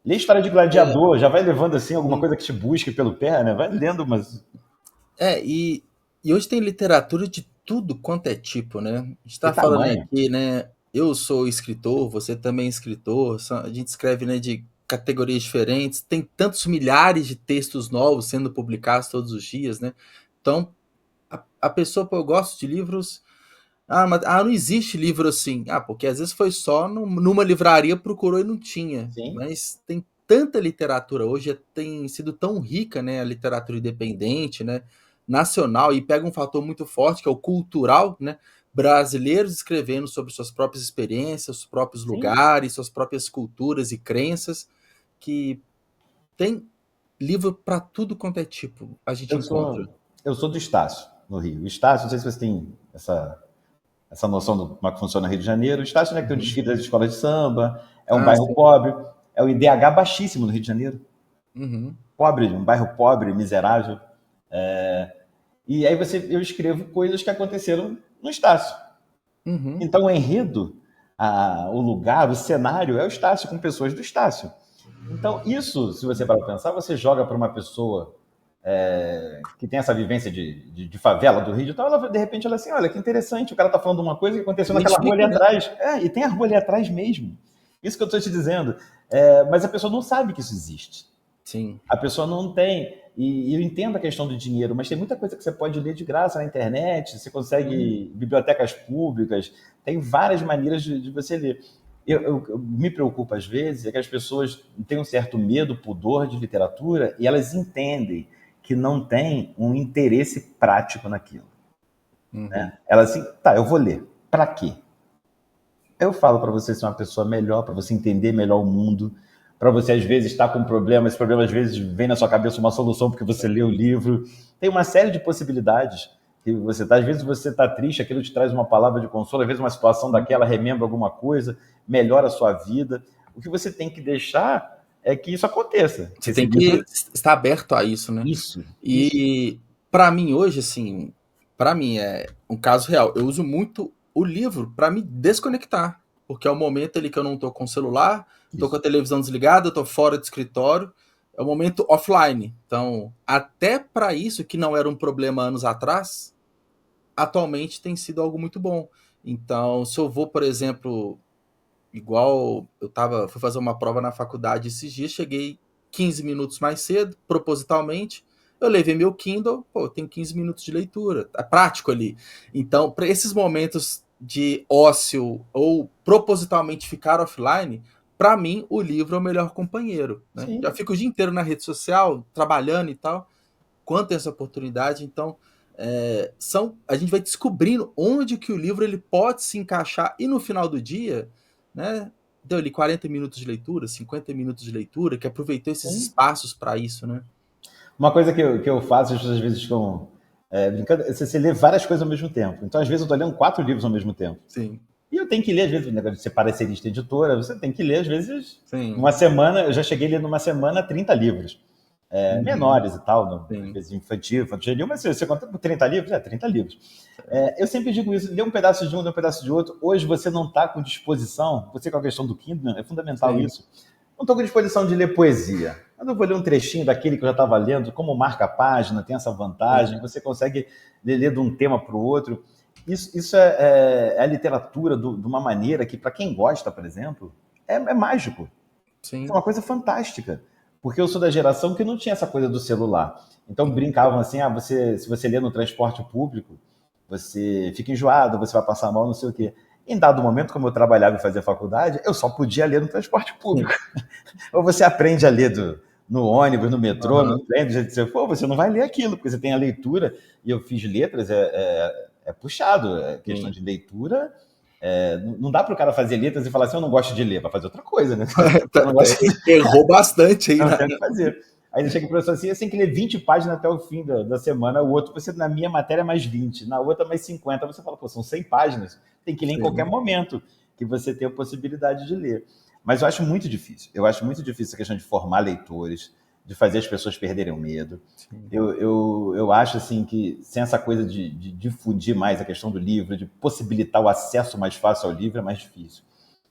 Lê a história de Gladiador, já vai levando assim alguma coisa que te busque pelo pé, né? Vai lendo umas... E E hoje tem literatura de tudo quanto é tipo, né? A gente E está falando tamanho. aqui, né? Eu sou escritor, você também é escritor, a gente escreve, né, de categorias diferentes, tem tantos milhares de textos novos sendo publicados todos os dias, né? Então, a pessoa, pô, eu gosto de livros. Mas não existe livro assim. Porque às vezes foi só numa livraria, procurou e não tinha. Sim, Mas tem tanta literatura hoje, tem sido tão rica, né, a literatura independente, né, nacional, e pega um fator muito forte, que é o cultural, né, brasileiros escrevendo sobre suas próprias experiências, seus próprios sim. lugares, suas próprias culturas e crenças, que tem livro para tudo quanto é tipo, a gente Eu encontra. sou, eu sou do Estácio, no Rio. O Estácio, não sei se você tem essa noção de como é que funciona o Rio de Janeiro. O Estácio, né, que tem o Uhum. desfile das escolas de samba, é um Ah, bairro sim. pobre, é o IDH baixíssimo no Rio de Janeiro. Uhum. Pobre, um bairro pobre, miserável. E aí eu escrevo coisas que aconteceram no Estácio. Uhum. Então o enredo, o lugar, o cenário é o Estácio, com pessoas do Estácio. Então isso, se você para pensar, você joga para uma pessoa que tem essa vivência de favela do Rio, então ela, de repente ela assim, olha que interessante, o cara está falando de uma coisa que aconteceu naquela rua ali Identifica, né? atrás. E tem a rua ali atrás mesmo. Isso que eu estou te dizendo. Mas a pessoa não sabe que isso existe. Sim. A pessoa não tem. E eu entendo a questão do dinheiro, mas tem muita coisa que você pode ler de graça na internet, você Sim. consegue bibliotecas públicas, tem várias maneiras de você ler. Eu me preocupo às vezes é que as pessoas têm um certo medo, pudor de literatura e elas entendem que não tem um interesse prático naquilo. Uhum. Elas assim, tá, eu vou ler. Para quê? Eu falo para você ser uma pessoa melhor, para você entender melhor o mundo, para você às vezes estar com problemas, esse problema às vezes vem na sua cabeça uma solução porque você lê o livro. Tem uma série de possibilidades que você tá, às vezes você está triste, aquilo te traz uma palavra de consolo, às vezes uma situação daquela remembra alguma coisa, melhora a sua vida. O que você tem que deixar é que isso aconteça, que Você esse tem que livro estar aberto a isso, né? isso. E para mim hoje, assim, para mim é um caso real. Eu uso muito o livro para me desconectar, porque é o momento ali que eu não tô com o celular, tô com a Isso. televisão desligada, tô fora do escritório, é o momento offline. Então, até para isso que não era um problema anos atrás, atualmente tem sido algo muito bom. Então, se eu vou, por exemplo, igual fui fazer uma prova na faculdade esses dias, cheguei 15 minutos mais cedo, propositalmente. Eu levei meu Kindle, pô, eu tenho 15 minutos de leitura, é prático ali. Então, para esses momentos de ócio ou propositalmente ficar offline, para mim o livro é o melhor companheiro, né? Já Sim. fico o dia inteiro na rede social, trabalhando e tal, quando tem essa oportunidade, então a gente vai descobrindo onde que o livro ele pode se encaixar e no final do dia, né? Deu ali 40 minutos de leitura, 50 minutos de leitura, que aproveitou esses Sim. espaços para isso, né? Uma coisa que eu faço, às vezes, brincando, é você lê várias coisas ao mesmo tempo. Então, às vezes, eu estou lendo 4 livros ao mesmo tempo. Sim, E eu tenho que ler, às vezes, o negócio de ser parecerista editora, você tem que ler, às vezes, sim. numa semana, eu já cheguei a ler numa semana 30 livros. Uhum, Menores e tal, às sim. vezes infantil, infantil, mas você conta por 30 livros? 30 livros. Eu sempre digo isso, lê um pedaço de um, lê um pedaço de outro. Hoje você não está com disposição, você com a questão do Kindle, é fundamental Sim. isso. Não estou com disposição de ler poesia. Quando eu vou ler um trechinho daquele que eu já estava lendo, como marca a página, tem essa Sim. vantagem, você consegue ler de um tema para o outro. Isso é a literatura de uma maneira que, para quem gosta, por exemplo, é mágico. É Sim. uma coisa fantástica. Porque eu sou da geração que não tinha essa coisa do celular. Então brincavam assim: se você lê no transporte público, você fica enjoado, você vai passar mal, não sei o quê. Em dado momento, como eu trabalhava e fazia faculdade, eu só podia ler no transporte público. Sim. Ou você aprende a ler no ônibus, no metrô, no Aham. trem, do jeito que você for, você não vai ler aquilo, porque você tem a leitura, e eu fiz letras, é puxado, é questão Sim. de leitura. Não dá para o cara fazer letras e falar assim, eu não gosto de ler, vai fazer outra coisa, né? Eu não gosto de Errou bastante aí, não né? tem o que fazer. Aí chega o professor assim, você tem que ler 20 páginas até o fim da semana, o outro, você na minha matéria mais 20, na outra mais 50. Você fala, pô, são 100 páginas, tem que ler em qualquer Sim. momento que você tenha a possibilidade de ler. Mas eu acho muito difícil. Eu acho muito difícil a questão de formar leitores, de fazer as pessoas perderem o medo. Sim. Eu acho assim que sem essa coisa de difundir mais a questão do livro, de possibilitar o acesso mais fácil ao livro, é mais difícil.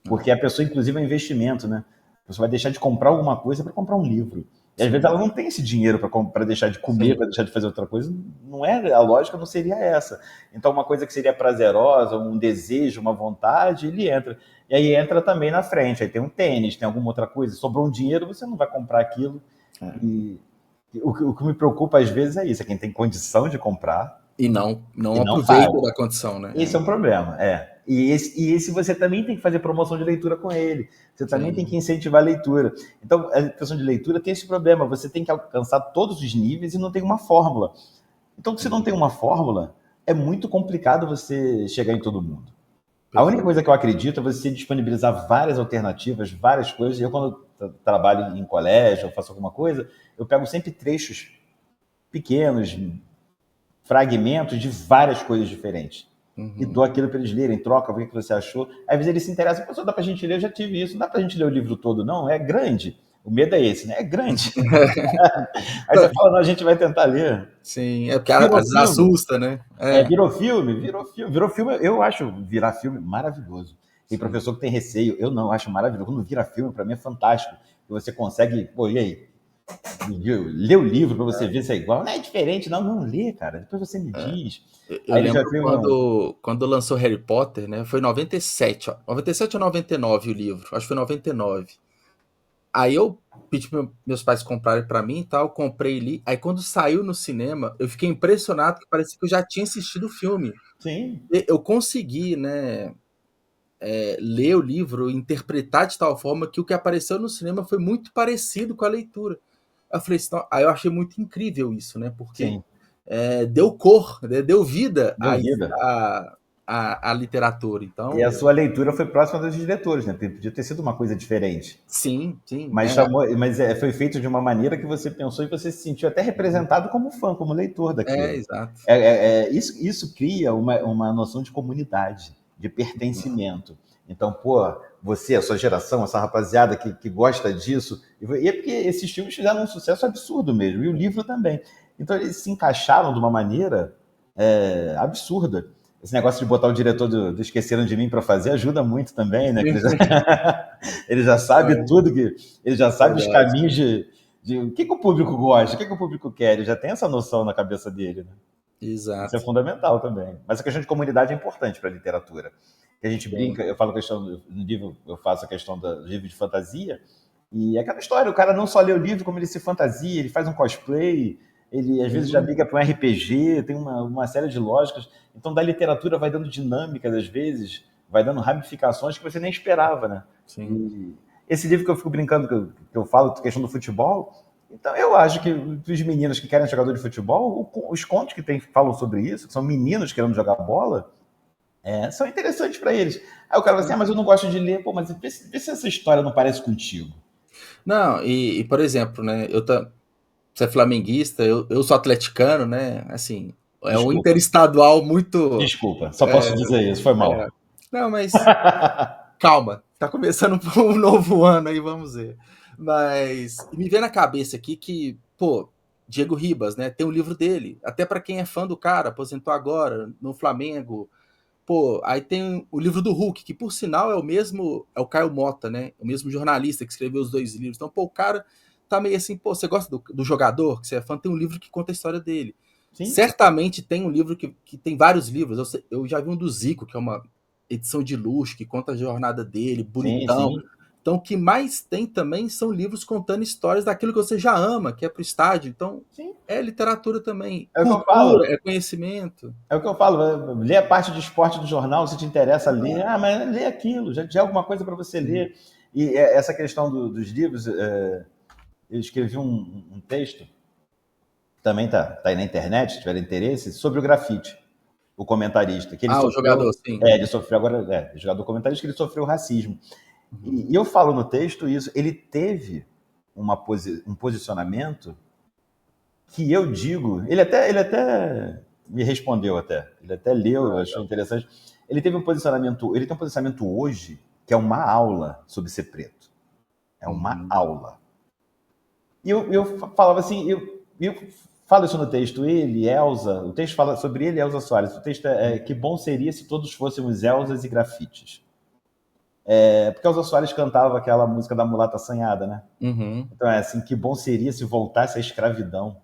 Porque a pessoa, inclusive, é um investimento, né? Você vai deixar de comprar alguma coisa para comprar um livro. E às vezes sim, ela não tem esse dinheiro para deixar de comer, sim. para deixar de fazer outra coisa. Não é, a lógica não seria essa. Então, uma coisa que seria prazerosa, um desejo, uma vontade, ele entra. E aí entra também na frente. Aí tem um tênis, tem alguma outra coisa. Sobrou um dinheiro, você não vai comprar aquilo. É. E o que me preocupa às vezes é isso: é quem tem condição de comprar E não e não faz. aproveita da condição, né? Esse é um problema, é. E esse você também tem que fazer promoção de leitura com ele. Você também tem que Sim. incentivar a leitura. Então, a questão de leitura tem esse problema. Você tem que alcançar todos os níveis e não tem uma fórmula. Então, se não tem uma fórmula, é muito complicado você chegar em todo mundo. A única Perfeito. coisa que eu acredito é você disponibilizar várias alternativas, várias coisas. Eu, quando trabalho em colégio, eu faço alguma coisa, eu pego sempre trechos pequenos, fragmentos de várias coisas diferentes. E Uhum. dou aquilo para eles lerem, troca, ver o que você achou. Às vezes eles se interessam, pessoal, dá para a gente ler, eu já tive isso, não dá para a gente ler o livro todo, não, é grande. O medo é esse, né? É grande. Aí você fala, não, a gente vai tentar ler. Sim, é porque às Virou vezes filme? assusta, né? É, É, virou filme? Virou filme. Virou filme, eu acho virar filme maravilhoso. Tem sim. professor que tem receio, eu não, acho maravilhoso. Quando vira filme, para mim é fantástico. E você consegue, pô, e aí? Lê o livro para você ver se é igual. Não é diferente, não, não lê, cara. Depois você me É. diz. Eu Aí ele já lembro viu um. quando lançou Harry Potter, né? Foi em 97, ó. 97 ou 99 o livro? Acho que foi 99. Aí eu pedi para meus pais comprarem para mim e tal, comprei ali. Aí quando saiu no cinema, eu fiquei impressionado que parecia que eu já tinha assistido o filme. Sim, Eu consegui, né, ler o livro, interpretar de tal forma que o que apareceu no cinema foi muito parecido com a leitura. Eu falei assim, aí eu achei muito incrível isso, né? Porque sim. deu cor, né? Deu vida Deu vida. à literatura. E a Então, sua leitura foi próxima dos diretores, né? Podia ter sido uma coisa diferente. sim, sim, Mas, chamou, mas foi feito de uma maneira que você pensou e você se sentiu até representado como fã, como leitor daquilo. exato. Isso cria uma noção de comunidade, de pertencimento. Então, pô, você, a sua geração, essa rapaziada que gosta disso, e é porque esses filmes fizeram um sucesso absurdo mesmo, e o livro também. Então, eles se encaixaram de uma maneira absurda. Esse negócio de botar o diretor do Esqueceram de Mim para fazer ajuda muito também, né? Que ele já, ele já sabe É, tudo, ele já sabe os verdade. caminhos de o que o público gosta, o que o público quer, ele já tem essa noção na cabeça dele, né? Isso é Exato. fundamental também. Mas a questão de comunidade é importante para a literatura. Que a gente Sim. brinca, eu falo questão no livro, eu faço a questão do livro de fantasia, e é aquela história, o cara não só lê o livro, como ele se fantasia, ele faz um cosplay, ele às vezes já Sim, liga para um RPG, tem uma série de lógicas. Então, da literatura vai dando dinâmicas, às vezes, vai dando ramificações que você nem esperava, né? sim. E esse livro que eu fico brincando, que eu falo, questão do futebol, então eu acho que os meninos que querem jogador de futebol, os contos que falam sobre isso, que são meninos querendo jogar bola, são interessantes para eles. Aí o cara fala assim, mas eu não gosto de ler, pô, mas vê se essa história não parece contigo. Não, por exemplo, né? Você é flamenguista, eu sou atleticano, né? Assim, é um Desculpa, interestadual muito. desculpa, só posso dizer isso, foi É, mal. não, mas calma, tá começando um novo ano aí, vamos ver. Mas me vem na cabeça aqui que, pô, Diego Ribas, né? Tem o livro dele. Até para quem é fã do cara, aposentou agora no Flamengo. Pô, aí tem o livro do Hulk, que por sinal é o mesmo, é o Caio Mota, né? O mesmo jornalista que escreveu os dois livros. Então, pô, o cara tá meio assim, pô, você gosta do jogador, que você é fã, tem um livro que conta a história dele. Sim, Certamente tem um livro que tem vários livros. Eu já vi um do Zico, que é uma edição de luxo, que conta a jornada dele, sim, bonitão. sim. Então, o que mais tem também são livros contando histórias daquilo que você já ama, que é pro estádio. Então, Sim. é literatura também. É o que eu falo. Cultura, é conhecimento. É o que eu falo. Lê a parte de esporte do jornal, se te interessa ler. Ah, mas lê aquilo, já é alguma coisa para você Sim. ler. E essa questão dos livros, eu escrevi um texto, também tá aí na internet, se tiver interesse, sobre o grafite, o comentarista, que ele Ah, o sofreu. jogador, sim. Ele sofreu agora, jogador comentarista, que ele sofreu racismo. Uhum. E eu falo no texto isso, ele teve um posicionamento que eu digo, ele até me respondeu até, ele até leu, achou interessante. Ele tem um posicionamento hoje que é uma aula sobre ser preto. É uma Uhum. aula. E eu falava assim, eu falo isso no texto, ele, Elza, o texto fala sobre ele e Elza Soares. O texto é que bom seria se todos fôssemos Elzas e grafites. Porque Elza Soares cantava aquela música da mulata assanhada, né? Uhum. Então é assim, que bom seria se voltasse a escravidão.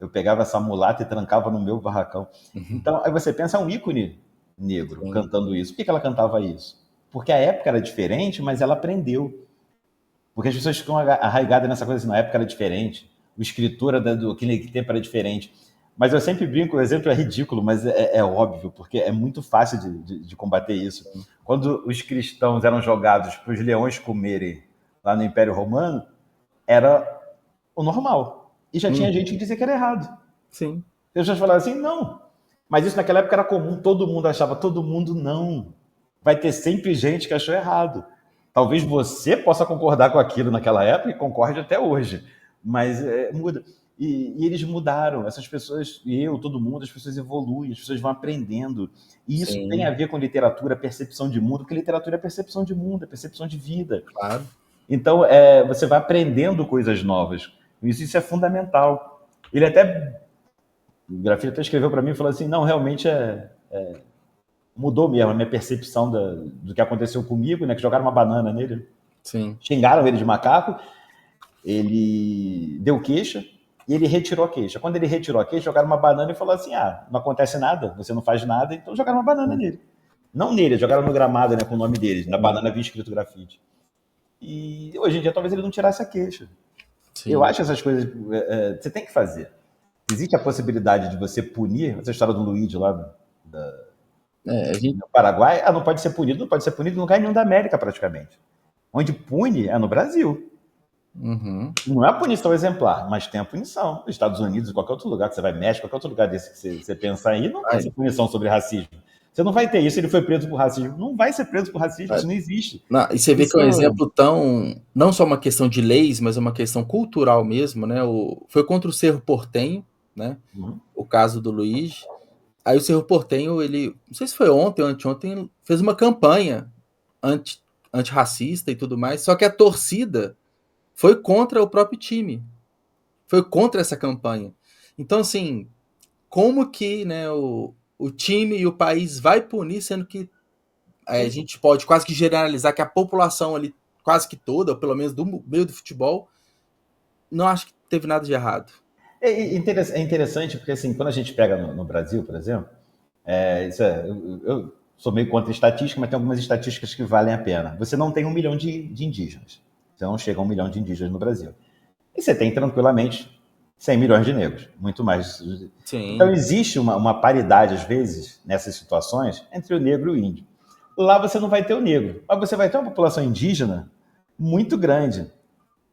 Eu pegava essa mulata e trancava no meu barracão. Uhum. Então, aí você pensa, é um ícone negro Sim, cantando isso. Por que ela cantava isso? Porque a época era diferente, mas ela aprendeu. Porque as pessoas ficam arraigadas nessa coisa assim, na época era diferente, o escritor do aquele tempo era diferente. Mas eu sempre brinco, o exemplo é ridículo, mas é óbvio, porque é muito fácil de combater isso. sim. Quando os cristãos eram jogados para os leões comerem lá no Império Romano, era o normal. E já tinha gente Uhum. que dizia que era errado. Sim, As pessoas falavam assim, não. Mas isso naquela época era comum, todo mundo achava, todo mundo não. Vai ter sempre gente que achou errado. Talvez você possa concordar com aquilo naquela época e concorde até hoje. Mas muda. E eles mudaram. Essas pessoas, eu, todo mundo, as pessoas evoluem, as pessoas vão aprendendo. E isso tem a sim, ver com literatura, percepção de mundo, porque literatura é percepção de mundo, é percepção de vida. claro. Então, você vai aprendendo coisas novas. Isso é fundamental. Ele até o grafite até escreveu para mim e falou assim: não, realmente mudou mesmo a minha percepção do que aconteceu comigo, né? Que jogaram uma banana nele, Sim. xingaram ele de macaco, ele deu queixa e ele retirou a queixa. Quando ele retirou a queixa, jogaram uma banana e falou assim: ah, não acontece nada, você não faz nada, então jogaram uma banana nele. Não nele, jogaram no gramado, né, com o nome dele. Na Sim. banana havia escrito grafite. E hoje em dia talvez ele não tirasse a queixa. Eu Sim. acho essas coisas você tem que fazer. Existe a possibilidade de você punir essa história do Luigi lá É, a gente, no Paraguai, não pode ser punido, não pode ser punido em lugar nenhum da América, praticamente. Onde pune é no Brasil. uhum. Não é a punição exemplar, mas tem a punição. Nos Estados Unidos, em qualquer outro lugar, que você vai, México, qualquer outro lugar desse que você pensar aí, não tem Ai, essa punição sobre racismo. Você não vai ter isso, ele foi preso por racismo. Não vai ser preso por racismo, ai. isso não existe. Não, e você vê que Isso. é um exemplo tão, não só uma questão de leis, mas é uma questão cultural mesmo, né? Foi contra o Cerro Porteño, né? Uhum. O caso do Luiz. Aí o Cerro Porteño, ele, não sei se foi ontem ou anteontem, fez uma campanha anti, antirracista e tudo mais, só que a torcida foi contra o próprio time, foi contra essa campanha. Então, assim, como que, né, o time e o país vai punir, sendo que a gente pode quase que generalizar que a população ali, quase que toda, ou pelo menos do meio do futebol, não acho que teve nada de errado. É interessante porque, assim, quando a gente pega no Brasil, por exemplo, eu sou meio contra estatística, mas tem algumas estatísticas que valem a pena. Você não tem 1 milhão de indígenas. Você não chega a 1 milhão de indígenas no Brasil. E você tem tranquilamente 100 milhões de negros, muito mais. Então Sim. existe uma paridade, às vezes, nessas situações, entre o negro e o índio. Lá você não vai ter o negro, mas você vai ter uma população indígena muito grande.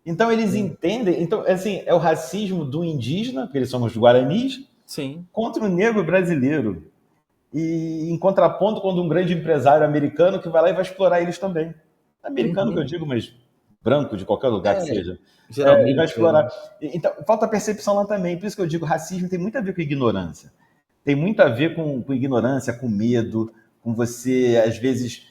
Então eles Sim. entendem, então assim, é o racismo do indígena, porque eles são os guaranis, Sim. contra o negro brasileiro. E em contraponto, quando um grande empresário americano que vai lá e vai explorar eles também. Americano que eu Uhum. digo, mas branco de qualquer lugar que É, seja. Vai geralmente. explorar. Então, falta percepção lá também. Por isso que eu digo, racismo tem muito a ver com ignorância. Tem muito a ver com ignorância, com medo, com você, às vezes,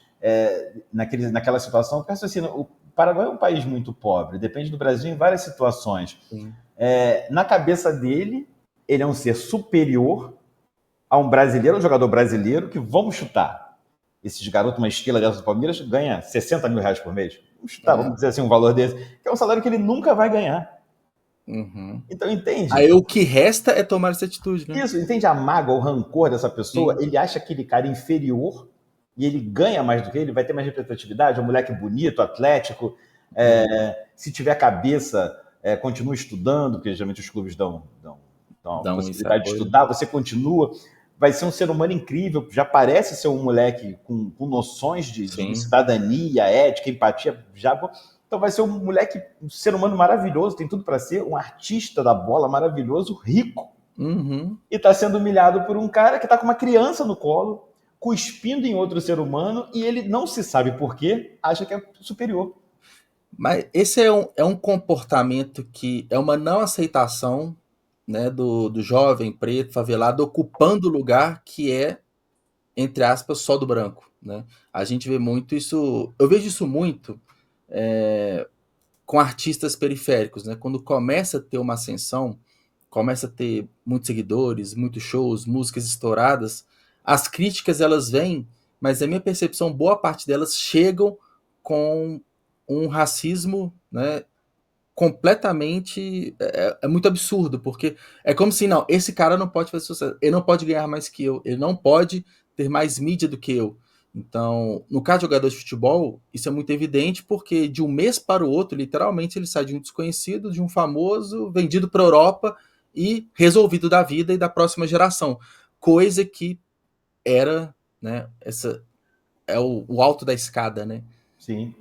naquela situação. Porque assim, o Paraguai é um país muito pobre, depende do Brasil em várias situações. Sim. Na cabeça dele, ele é um ser superior a um brasileiro, um jogador brasileiro, que vamos chutar. Esses garotos, uma estrela dessa do Palmeiras, ganha 60 mil reais por mês. Vamos chutar, É. vamos dizer assim, um valor desse, que é um salário que ele nunca vai ganhar. Uhum. Então, entende? Aí o que resta é tomar essa atitude, né? Isso, entende a mágoa, o rancor dessa pessoa? Sim. Ele acha aquele cara inferior e ele ganha mais do que ele, vai ter mais representatividade, é um moleque bonito, atlético, se tiver cabeça, continua estudando, porque geralmente os clubes dão a Dá um esse possibilidade de apoio. estudar, você continua, vai ser um ser humano incrível, já parece ser um moleque com noções de Sim. cidadania, ética, empatia, já. Então vai ser um moleque, um ser humano maravilhoso, tem tudo para ser um artista da bola maravilhoso, rico, Uhum. e está sendo humilhado por um cara que está com uma criança no colo, cuspindo em outro ser humano, e ele não se sabe por quê, acha que é superior. Mas esse é um comportamento que é uma não aceitação, né, do jovem preto favelado ocupando o lugar que é, entre aspas, só do branco, né? A gente vê muito isso, eu vejo isso muito com artistas periféricos, né? Quando começa a ter uma ascensão, começa a ter muitos seguidores, muitos shows, músicas estouradas, as críticas elas vêm, mas a minha percepção, boa parte delas chegam com um racismo, né, completamente é muito absurdo, porque é como se, não, esse cara não pode fazer sucesso, ele não pode ganhar mais que eu, ele não pode ter mais mídia do que eu. Então, no caso de jogador de futebol, isso é muito evidente, porque de um mês para o outro, literalmente, ele sai de um desconhecido, de um famoso, vendido para a Europa e resolvido da vida e da próxima geração. Coisa que era, né, essa é o alto da escada, né? Sim.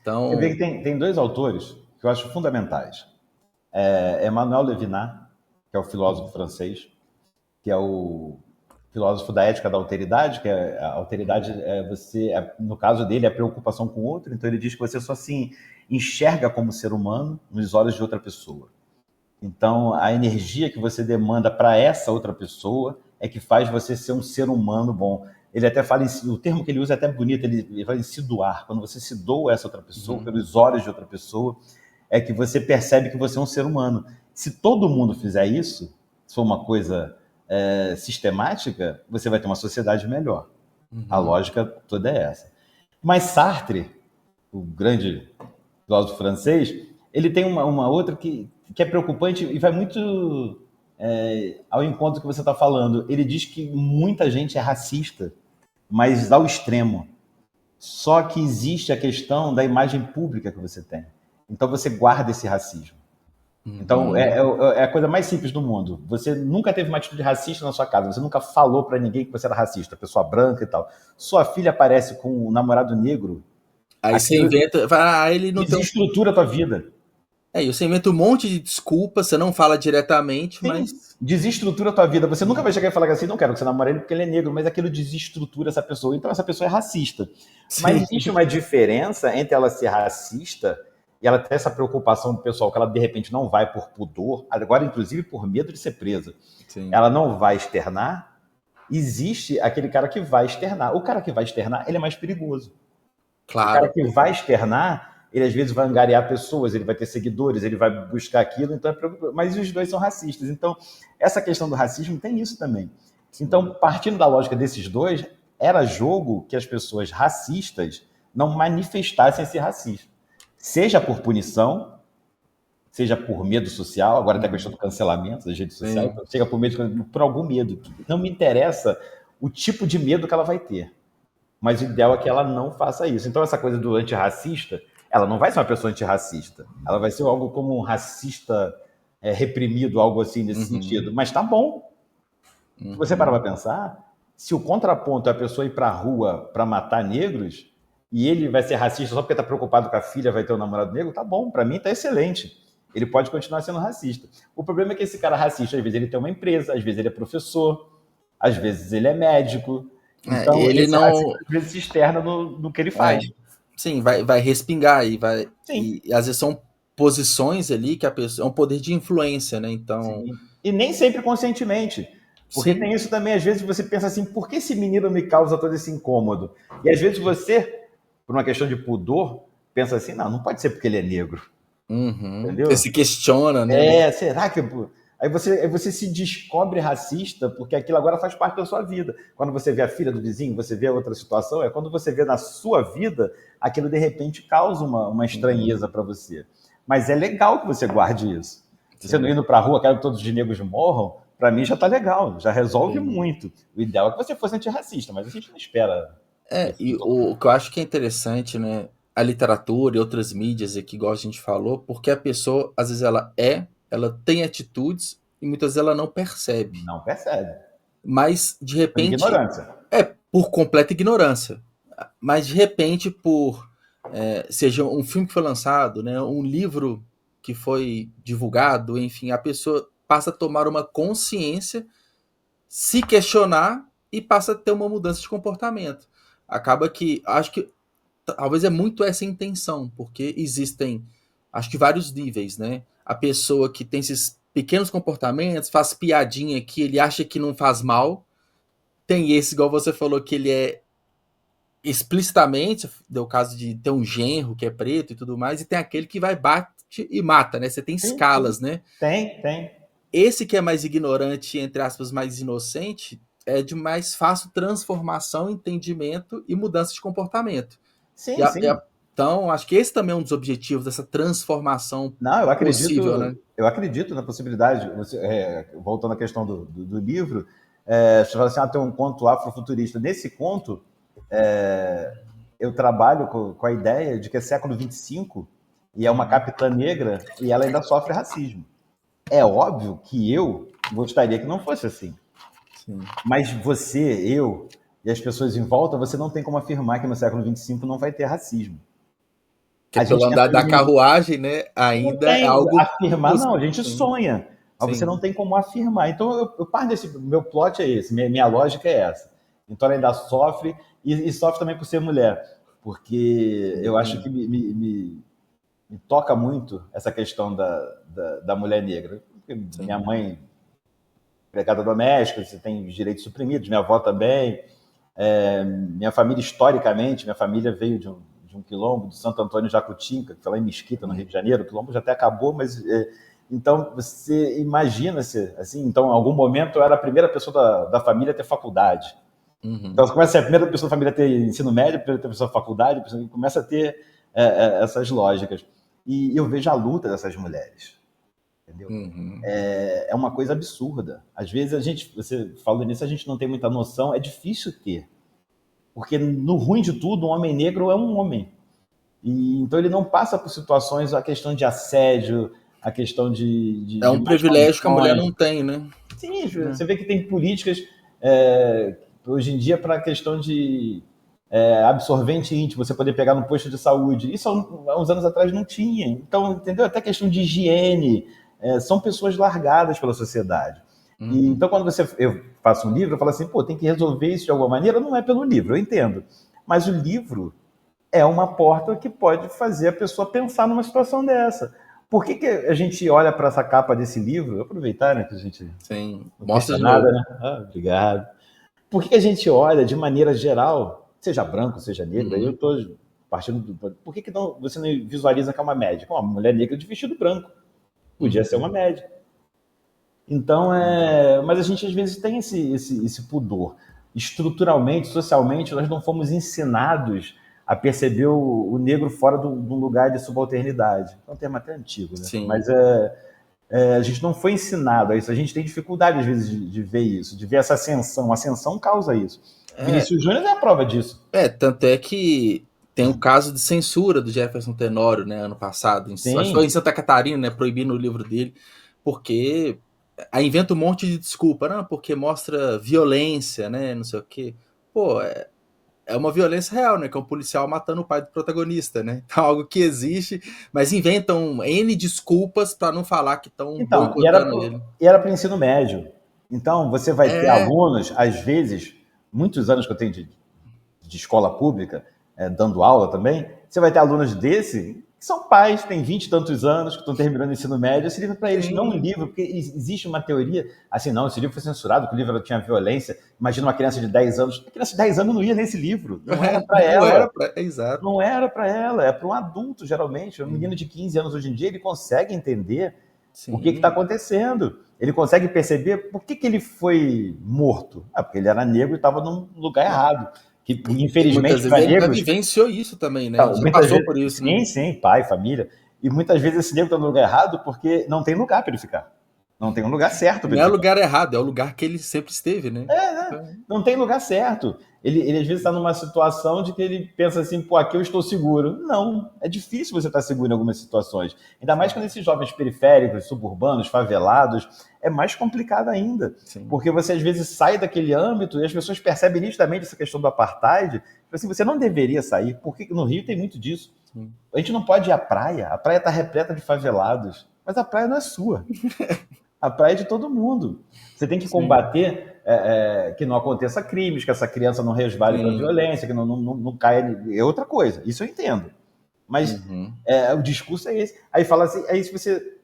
Você vê que Então, tem dois autores que eu acho fundamentais. Emmanuel Levinas, que é o filósofo francês, que é o filósofo da ética da alteridade, que a alteridade no caso dele, é a preocupação com o outro, então ele diz que você só se enxerga como ser humano nos olhos de outra pessoa. Então, a energia que você demanda para essa outra pessoa é que faz você ser um ser humano bom. Ele até fala, o termo que ele usa é até bonito, ele fala em se doar. Quando você se doa a essa outra pessoa, pelos olhos de outra pessoa, é que você percebe que você é um ser humano. Se todo mundo fizer isso, se for uma coisa sistemática, você vai ter uma sociedade melhor. A lógica toda é essa. Mas Sartre, o grande filósofo francês, ele tem uma outra que é preocupante e vai muito ao encontro que você está falando. Ele diz que muita gente é racista, mas ao extremo. Só que existe a questão da imagem pública que você tem. Então você guarda esse racismo. Então é a coisa mais simples do mundo. Você nunca teve uma atitude racista na sua casa, você nunca falou para ninguém que você era racista, pessoa branca e tal. Sua filha aparece com um namorado negro, aí você aquilo inventa, ele não tem desestrutura a tua vida. e você inventa um monte de desculpa, você não fala diretamente, Sim, mas desestrutura a tua vida. Você nunca vai chegar e falar assim, não quero que você namore ele porque ele é negro, mas aquilo desestrutura essa pessoa. Então essa pessoa é racista. Mas sim, existe uma diferença entre ela ser racista e ela ter essa preocupação do pessoal que ela de repente não vai por pudor, agora inclusive por medo de ser presa. sim, Ela não vai externar. Existe aquele cara que vai externar. O cara que vai externar, ele é mais perigoso. O cara claro. que vai externar, ele às vezes vai angariar pessoas, ele vai ter seguidores, ele vai buscar aquilo, então mas os dois são racistas. Então, essa questão do racismo tem isso também. Então, partindo da lógica desses dois, era jogo que as pessoas racistas não manifestassem esse racismo. Seja por punição, seja por medo social, agora tem a questão do cancelamento das redes sociais, Sim, então chega por medo, por algum medo. Não me interessa o tipo de medo que ela vai ter. Mas o ideal é que ela não faça isso. Então, essa coisa do antirracista, ela não vai ser uma pessoa antirracista. Ela vai ser algo como um racista reprimido, algo assim nesse sentido. Mas tá bom. Se você parar para pensar, se o contraponto é a pessoa ir para a rua para matar negros, e ele vai ser racista só porque está preocupado com a filha vai ter um namorado negro, tá bom. Para mim tá excelente. Ele pode continuar sendo racista. O problema é que esse cara racista, às vezes ele tem uma empresa, às vezes ele é professor, às vezes ele é médico. Então, ele esse racismo não, às vezes se externa no que ele faz. sim, vai respingar e vai, Sim, e às vezes são posições ali que a pessoa, é um poder de influência, né? Então, sim. E nem sempre conscientemente. Porque sim, tem isso também, às vezes você pensa assim, por que esse menino me causa todo esse incômodo? E às vezes você, por uma questão de pudor, pensa assim, não pode ser porque ele é negro, você entendeu? se questiona, né? Será que... Aí você se descobre racista porque aquilo agora faz parte da sua vida. Quando você vê a filha do vizinho, você vê outra situação, é quando você vê na sua vida, aquilo de repente causa uma estranheza para você. Mas é legal que você guarde isso. Você não Sim, indo para a rua, quero que todos os negros morram, para mim já está legal, já resolve sim. muito. O ideal é que você fosse antirracista, mas a gente não espera isso E dos outros. o que eu acho que é interessante, né? A literatura e outras mídias aqui, igual a gente falou, porque a pessoa, às vezes, ela tem atitudes e muitas vezes ela não percebe. Não percebe. Mas, de Por repente, ignorância. por completa ignorância. Mas, de repente, seja um filme que foi lançado, né, um livro que foi divulgado, enfim, a pessoa passa a tomar uma consciência, se questionar e passa a ter uma mudança de comportamento. Acaba que, acho que talvez é muito essa intenção, porque existem, acho que vários níveis, né? A pessoa que tem esses pequenos comportamentos, faz piadinha que ele acha que não faz mal, tem esse, igual você falou, que ele é explicitamente, deu o caso de ter um genro que é preto e tudo mais, e tem aquele que vai, bate e mata, né? Você tem Sim, sim. escalas, né? Tem. Esse que é mais ignorante, entre aspas, mais inocente, é de mais fácil transformação, entendimento e mudança de comportamento. E Sim, sim. Então, acho que esse também é um dos objetivos dessa transformação Não, possível, né? eu acredito na possibilidade. Voltando à questão do livro, você fala assim, tem um conto afrofuturista. Nesse conto, eu trabalho com a ideia de que é século 25 e é uma capitã negra e ela ainda sofre racismo. É óbvio que eu gostaria que não fosse assim. Sim. Mas você, eu e as pessoas em volta, você não tem como afirmar que no século 25 não vai ter racismo. Que A pelo gente andar tenta da minimizar. carruagem, né, Não ainda é tem algo afirmar, não, a possível. gente Sim, sonha, mas você não sim. tem como afirmar. Então eu paro desse. Meu plot é esse, minha lógica é essa. Então ela ainda sofre, e sofre também por ser mulher, porque eu acho que Entendi. me toca muito essa questão da mulher negra. Porque minha Sim. mãe, empregada doméstica, você tem os direitos suprimidos, minha avó também. Minha família, historicamente, minha família veio de um quilombo, de Santo Antônio Jacutinga, que foi lá em Mesquita, no Rio de Janeiro. O quilombo já até acabou, mas... então, você imagina-se, assim, então, em algum momento eu era a primeira pessoa da família a ter faculdade. Então, Uhum. você começa a ser a primeira pessoa da família a ter ensino médio, a primeira pessoa da faculdade, começa a ter essas lógicas. E eu vejo a luta dessas mulheres, entendeu? Uhum. É uma coisa absurda. Às vezes, você falando nisso, a gente não tem muita noção, é difícil ter. Porque no ruim de tudo, um homem negro é um homem. E então ele não passa por situações, a questão de assédio, a questão É de um más privilégio que a mulher condições. não tem, né? Sim, Né? você vê que tem políticas hoje em dia para a questão de absorvente íntimo, você poder pegar no posto de saúde. Isso há uns anos atrás não tinha. Então, entendeu? Até questão de higiene. São pessoas largadas pela sociedade. E, Uhum. então, quando eu faço um livro, eu falo assim, pô, tem que resolver isso de alguma maneira. Não é pelo livro, eu entendo. Mas o livro é uma porta que pode fazer a pessoa pensar numa situação dessa. Por que a gente olha para essa capa desse livro? Vou aproveitar, né, que a gente Sim. não Mostra custa de nada, novo. né? Obrigado. Por que a gente olha de maneira geral, seja branco, seja negro, aí eu Uhum. estou partindo do. Por que não, você não visualiza que é uma média? Uma mulher negra de vestido branco. Podia ser Uhum. uma média. Então, mas a gente às vezes tem esse pudor. Estruturalmente, socialmente, nós não fomos ensinados a perceber o negro fora de um lugar de subalternidade. É um termo até antigo, né? Sim. Mas a gente não foi ensinado a isso. A gente tem dificuldade, às vezes, de ver isso, de ver essa ascensão. A ascensão causa isso. É, Vinícius Júnior é a prova disso. tanto é que tem o caso de censura do Jefferson Tenório, né, ano passado. Acho que foi em Sim. Santa Catarina, né, proibindo o livro dele, porque aí inventa um monte de desculpa, não, porque mostra violência, né, não sei o quê. Pô, é uma violência real, né, que é um policial matando o pai do protagonista, né? Então, algo que existe, mas inventam N desculpas para não falar que estão Então, e era boicotando ele. para o ensino médio. Então, você vai ter É, alunos, às vezes, muitos anos que eu tenho de escola pública, dando aula também, você vai ter alunos desse que são pais, têm 20 e tantos anos, que estão terminando o ensino médio. Esse livro é para eles, não um sim. livro, porque existe uma teoria, assim, não, esse livro foi censurado, porque o livro tinha violência. Imagina uma criança de 10 anos. A criança de 10 anos não ia nesse livro, não era para Não ela. era pra. Exato. Não era para ela, é para um adulto, geralmente. Um menino Sim. de 15 anos hoje em dia, ele consegue entender o que está Sim. acontecendo. Ele consegue perceber por que ele foi morto. Porque ele era negro e estava num lugar errado. Que, E muitas infelizmente, vezes para ele já negros, vivenciou isso também, né? A então, gente já muitas passou vezes, por isso, né? sim, sim, pai, família. E muitas vezes esse negro está no lugar errado porque não tem lugar para ele ficar. Não tem um lugar certo para Não ele é o ficar. lugar errado, é o lugar que ele sempre esteve, né? Né? Não tem lugar certo. Ele às vezes está numa situação de que ele pensa assim, pô, aqui eu estou seguro. Não, é difícil você estar seguro em algumas situações. Ainda mais Sim, quando esses jovens periféricos, suburbanos, favelados, é mais complicado ainda. sim, Porque você às vezes sai daquele âmbito e as pessoas percebem nitidamente essa questão do apartheid. Assim, você não deveria sair, porque no Rio tem muito disso. sim. A gente não pode ir à praia. A praia está repleta de favelados. Mas a praia não é sua. A praia é de todo mundo. Você tem que Sim, combater que não aconteça crimes, que essa criança não resvale para a sim. violência, que não caia. É outra coisa. Isso eu entendo. Mas Uhum. o discurso é esse. Aí fala assim, aí se você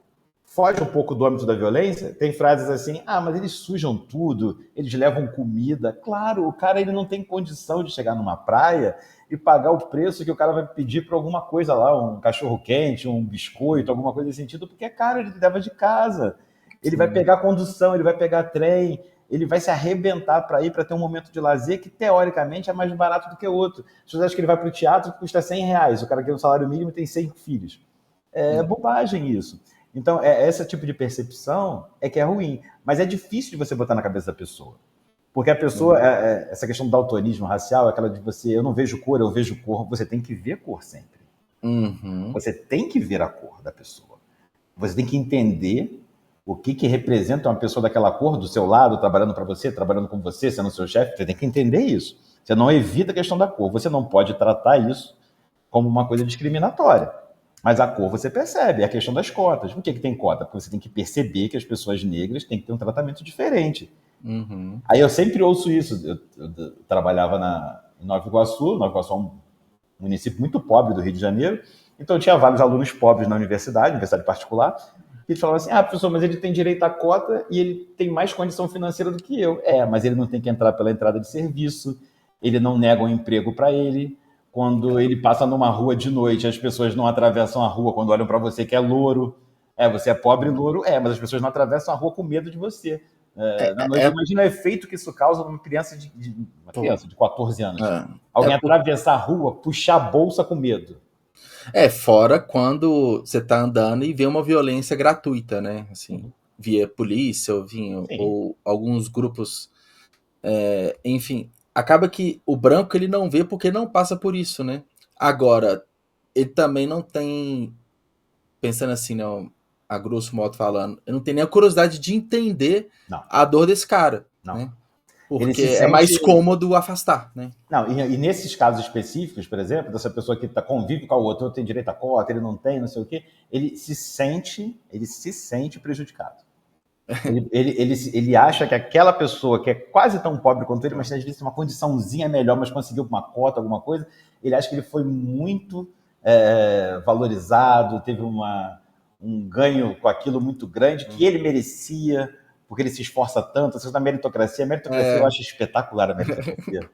foge um pouco do âmbito da violência, tem frases assim, mas eles sujam tudo, eles levam comida. Claro, o cara ele não tem condição de chegar numa praia e pagar o preço que o cara vai pedir por alguma coisa lá, um cachorro quente, um biscoito, alguma coisa nesse sentido, porque é caro, ele leva de casa. Ele vai Sim. pegar condução, ele vai pegar trem. ele vai se arrebentar para ir para ter um momento de lazer que, teoricamente, é mais barato do que o outro. As pessoas acham que ele vai para o teatro que custa R$100, o cara que tem um salário mínimo e tem 6 filhos. É bobagem isso. Então, esse tipo de percepção é que é ruim. Mas é difícil de você botar na cabeça da pessoa. Porque a pessoa, essa questão do daltonismo racial, é aquela de você, eu não vejo cor, eu vejo cor. Você tem que ver cor sempre. Você tem que ver a cor da pessoa. Você tem que entender o que representa uma pessoa daquela cor do seu lado, trabalhando para você, trabalhando com você, sendo seu chefe. Você tem que entender isso. Você não evita a questão da cor. Você não pode tratar isso como uma coisa discriminatória. Mas a cor você percebe, é a questão das cotas. Por que tem cota? Porque você tem que perceber que as pessoas negras têm que ter um tratamento diferente. Aí eu sempre ouço isso. Eu trabalhava em Nova Iguaçu. Nova Iguaçu é um município muito pobre do Rio de Janeiro. Então eu tinha vários alunos pobres na universidade particular, que eles falavam assim, professor, mas ele tem direito à cota e ele tem mais condição financeira do que eu. Mas ele não tem que entrar pela entrada de serviço, ele não nega um emprego para ele. Quando ele passa numa rua de noite, as pessoas não atravessam a rua quando olham para você que é louro. Você é pobre e louro? Mas as pessoas não atravessam a rua com medo de você. Na noite, imagina o efeito que isso causa numa criança de 14 anos. Alguém atravessar a rua, puxar a bolsa com medo. Fora quando você tá andando e vê uma violência gratuita, né? Assim, via polícia, ou alguns grupos, enfim, acaba que o branco ele não vê porque não passa por isso, né? Agora, ele também não tem, pensando assim, não, a grosso modo falando, eu não tenho nem a curiosidade de entender a dor desse cara, né? Porque é mais cômodo afastar, né? Não, e nesses casos específicos, por exemplo, dessa pessoa que convive com a outra, eu tenho direito à cota, ele não tem, não sei o quê, ele se sente prejudicado. Ele acha que aquela pessoa que é quase tão pobre quanto ele, mas às vezes tem uma condiçãozinha melhor, mas conseguiu uma cota, alguma coisa, ele acha que ele foi muito valorizado, teve um ganho com aquilo muito grande, que ele merecia, porque ele se esforça tanto. Você da meritocracia, eu acho espetacular a meritocracia.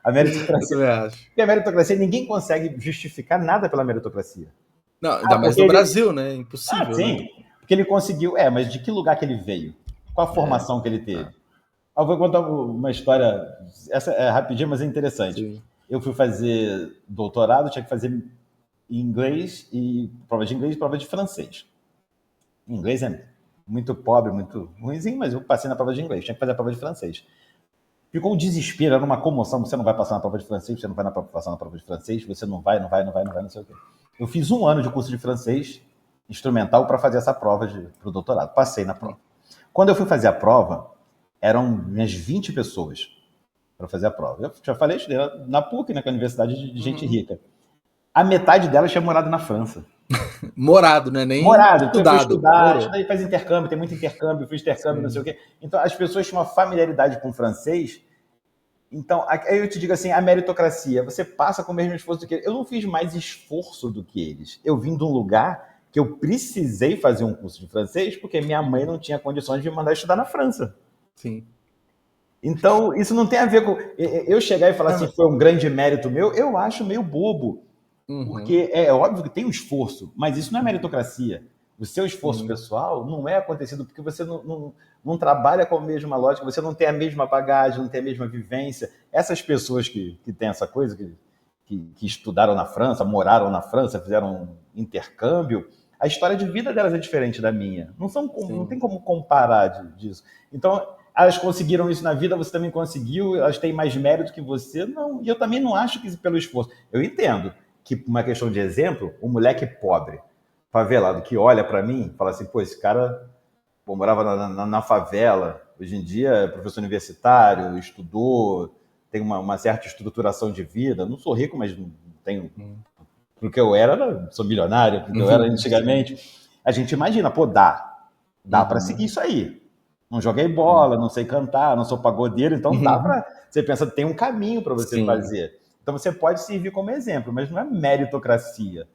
A meritocracia, ninguém consegue justificar nada pela meritocracia. Não, ainda mais no Brasil, né? Impossível. Sim, né? Porque ele conseguiu. Mas de que lugar que ele veio? Qual a formação que ele teve? Eu vou contar uma história. Essa é rapidinha, mas é interessante. Sim. Eu fui fazer doutorado, tinha que fazer inglês e prova de inglês e prova de francês. Inglês é muito pobre, muito ruimzinho, mas eu passei na prova de inglês, tinha que fazer a prova de francês. Ficou um desespero, era uma comoção, você não vai passar na prova de francês, você não vai passar na prova de francês, você não vai, não sei o quê. Eu fiz 1 ano de curso de francês instrumental para fazer essa prova para o doutorado. Passei na prova. Quando eu fui fazer a prova, eram umas 20 pessoas para fazer a prova. Eu já falei, estudei na PUC, né, que é a universidade de gente rica. A metade delas tinha morado na França. Morado, né? Nem estudar, faz intercâmbio, tem muito intercâmbio, fiz intercâmbio, não sei o quê. Então, as pessoas tinham uma familiaridade com o francês. Então, aí eu te digo assim, a meritocracia, você passa com o mesmo esforço do que eles. Eu não fiz mais esforço do que eles. Eu vim de um lugar que eu precisei fazer um curso de francês porque minha mãe não tinha condições de me mandar estudar na França. Sim. Então, isso não tem a ver com... Eu chegar e falar assim, foi um grande mérito meu, eu acho meio bobo. Porque é óbvio que tem um esforço, mas isso não é meritocracia. O seu esforço pessoal não é acontecido porque você não trabalha com a mesma lógica, você não tem a mesma bagagem, não tem a mesma vivência. Essas pessoas que têm essa coisa, que estudaram na França, moraram na França, fizeram um intercâmbio, a história de vida delas é diferente da minha. Não tem como comparar disso. Então, elas conseguiram isso na vida, você também conseguiu, elas têm mais mérito que você. Não, e eu também não acho que pelo esforço. Eu entendo que, uma questão de exemplo, um moleque pobre, favelado, que olha para mim, fala assim, pô, esse cara morava na favela, hoje em dia é professor universitário, estudou, tem uma certa estruturação de vida, não sou rico, mas não tenho... Porque eu sou milionário, porque eu era antigamente. A gente imagina, pô, dá para seguir isso aí. Não joguei bola, não sei cantar, não sou pagodeiro, então dá para... Você pensa, tem um caminho para você fazer. Então você pode servir como exemplo, mas não é meritocracia,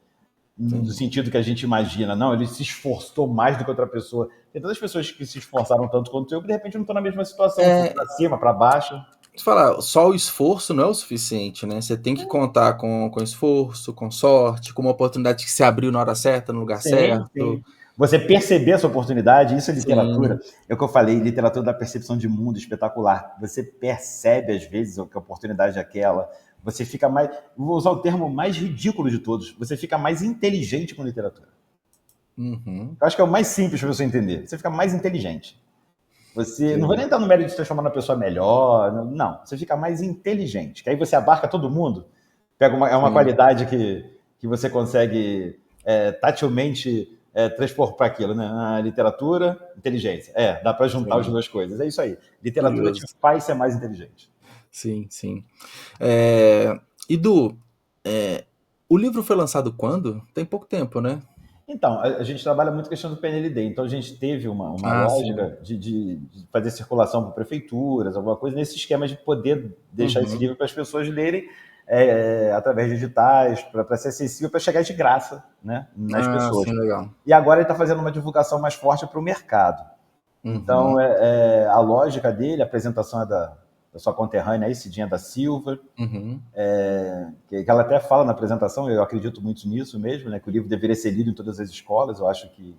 no sentido que a gente imagina. Não, ele se esforçou mais do que outra pessoa. Tem tantas pessoas que se esforçaram tanto quanto eu, que de repente não estão na mesma situação, para cima, para baixo. Você fala, só o esforço não é o suficiente, né? Você tem que contar com esforço, com sorte, com uma oportunidade que se abriu na hora certa, no lugar certo. Sim. Você perceber essa oportunidade, isso é literatura. Sim, É o que eu falei, literatura da percepção de mundo espetacular. Você percebe, às vezes, que a oportunidade é aquela. Você fica mais. Vou usar o termo mais ridículo de todos. Você fica mais inteligente com literatura. uhum, Eu acho que é o mais simples para você entender. Você fica mais inteligente. Você que não vai nem legal. estar no mérito de se transformar numa pessoa melhor. Não. Você fica mais inteligente. Que aí você abarca todo mundo. É uma Sim, qualidade que você consegue tatilmente transpor para aquilo, né? A literatura, inteligência. Dá para juntar as sim, duas coisas. É isso aí. Literatura te curioso. faz ser mais inteligente. Sim, sim. É, e Du, é, o livro foi lançado quando? Tem pouco tempo, né? Então, a gente trabalha muito a questão do PNLD. Então, a gente teve uma Ah, sim. lógica de fazer circulação para prefeituras, alguma coisa, nesse esquema de poder deixar esse Uhum. livro para as pessoas lerem através de editais, para ser acessível, para chegar de graça, né, nas Ah, pessoas. sim, legal. E agora ele está fazendo uma divulgação mais forte para o mercado. Uhum, Então, a lógica dele, a apresentação é da sua conterrânea aí, Cidinha da Silva, uhum. que ela até fala na apresentação, eu acredito muito nisso mesmo, né, que o livro deveria ser lido em todas as escolas, eu acho Sim.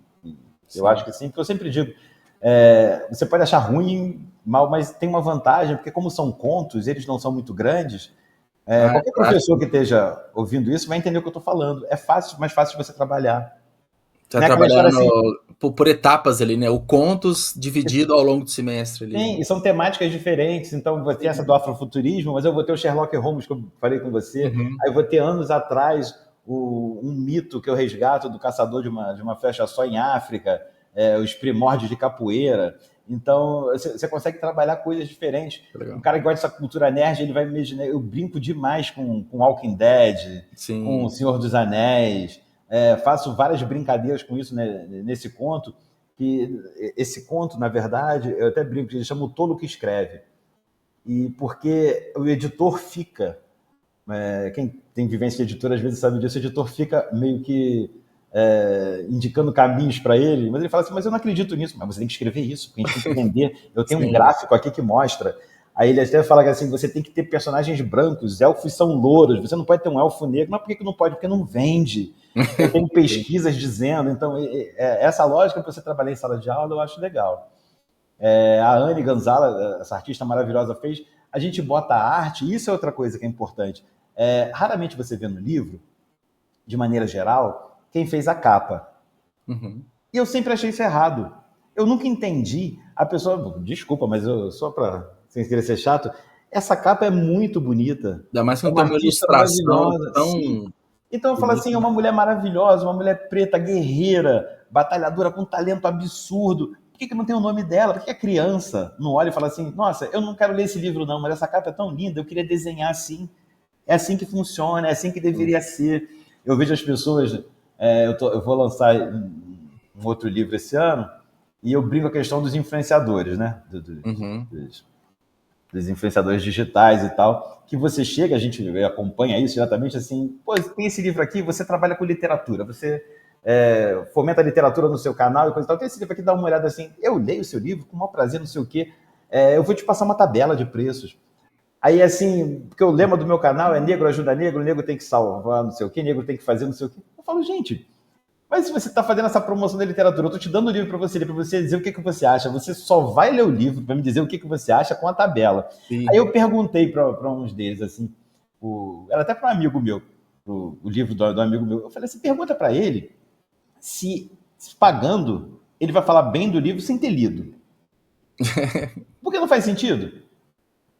que sim, porque eu sempre digo, você pode achar ruim, mal, mas tem uma vantagem, porque como são contos, eles não são muito grandes, Ah, é qualquer professor prático. que esteja ouvindo isso vai entender o que eu estou falando. É fácil, mais fácil de você trabalhar. Tá Não é aquela história trabalhando assim, por etapas ali, né? O contos dividido ao longo do semestre ali, né? sim, e são temáticas diferentes. Então, vou ter essa do Sim. afrofuturismo, mas eu vou ter o Sherlock Holmes, que eu falei com você. Uhum. Aí eu vou ter anos atrás um mito que eu resgato do caçador de uma flecha só em África, os primórdios de capoeira. Então, você consegue trabalhar coisas diferentes. Um Legal. cara que gosta dessa cultura nerd, ele vai imaginar. Eu brinco demais com Walking Dead, com O Sim. Senhor dos Anéis. Faço várias brincadeiras com isso, né, nesse conto que esse conto, na verdade, eu até brinco, ele chama O Tolo que Escreve. E porque o editor fica, quem tem vivência de editor às vezes sabe disso, o editor fica meio que indicando caminhos para ele, mas ele fala assim, mas eu não acredito nisso, mas você tem que escrever isso, porque a gente tem que vender. Eu tenho um Sim. gráfico aqui que mostra. Aí ele até fala que assim, você tem que ter personagens brancos, elfos são louros, você não pode ter um elfo negro. Mas por que não pode? Porque não vende. Eu tenho Sim. pesquisas dizendo, então essa lógica para você trabalhar em sala de aula eu acho legal. A Anne Gonzala, essa artista maravilhosa, fez. A gente bota a arte, e isso é outra coisa que é importante. Raramente você vê no livro, de maneira geral, quem fez a capa. Uhum. E eu sempre achei isso errado. Eu nunca entendi. A pessoa, desculpa, mas só para sem querer ser chato, essa capa é muito bonita. Ainda mais É quando uma tem uma artista ilustração maravilhosa. Sim. tão Então eu falo assim, é bonita. uma mulher maravilhosa, uma mulher preta, guerreira, batalhadora, com talento absurdo. Por que não tem o nome dela? Por que a criança não olha e fala assim, nossa, eu não quero ler esse livro não, mas essa capa é tão linda, eu queria desenhar assim. É assim que funciona, é assim que Sim. deveria ser. Eu vejo as pessoas, eu vou lançar um outro livro esse ano, e eu brinco a questão dos influenciadores, né? Uhum. Dos influenciadores digitais e tal, que você chega, a gente acompanha isso diretamente, assim, pô, tem esse livro aqui, você trabalha com literatura, você fomenta a literatura no seu canal e coisa e tal, tem esse livro aqui, dá uma olhada assim, eu leio o seu livro com o maior prazer, não sei o quê, eu vou te passar uma tabela de preços. Aí, assim, porque o lema do meu canal é negro ajuda negro tem que salvar não sei o quê, negro tem que fazer não sei o quê. Eu falo, gente, mas se você está fazendo essa promoção da literatura, eu estou te dando o livro para você dizer o que você acha. Você só vai ler o livro para me dizer o que você acha com a tabela. Aí Sim. eu perguntei para uns deles, assim, era até para um amigo meu, o livro do amigo meu. Eu falei assim: pergunta para ele se pagando ele vai falar bem do livro sem ter lido. Porque não faz sentido.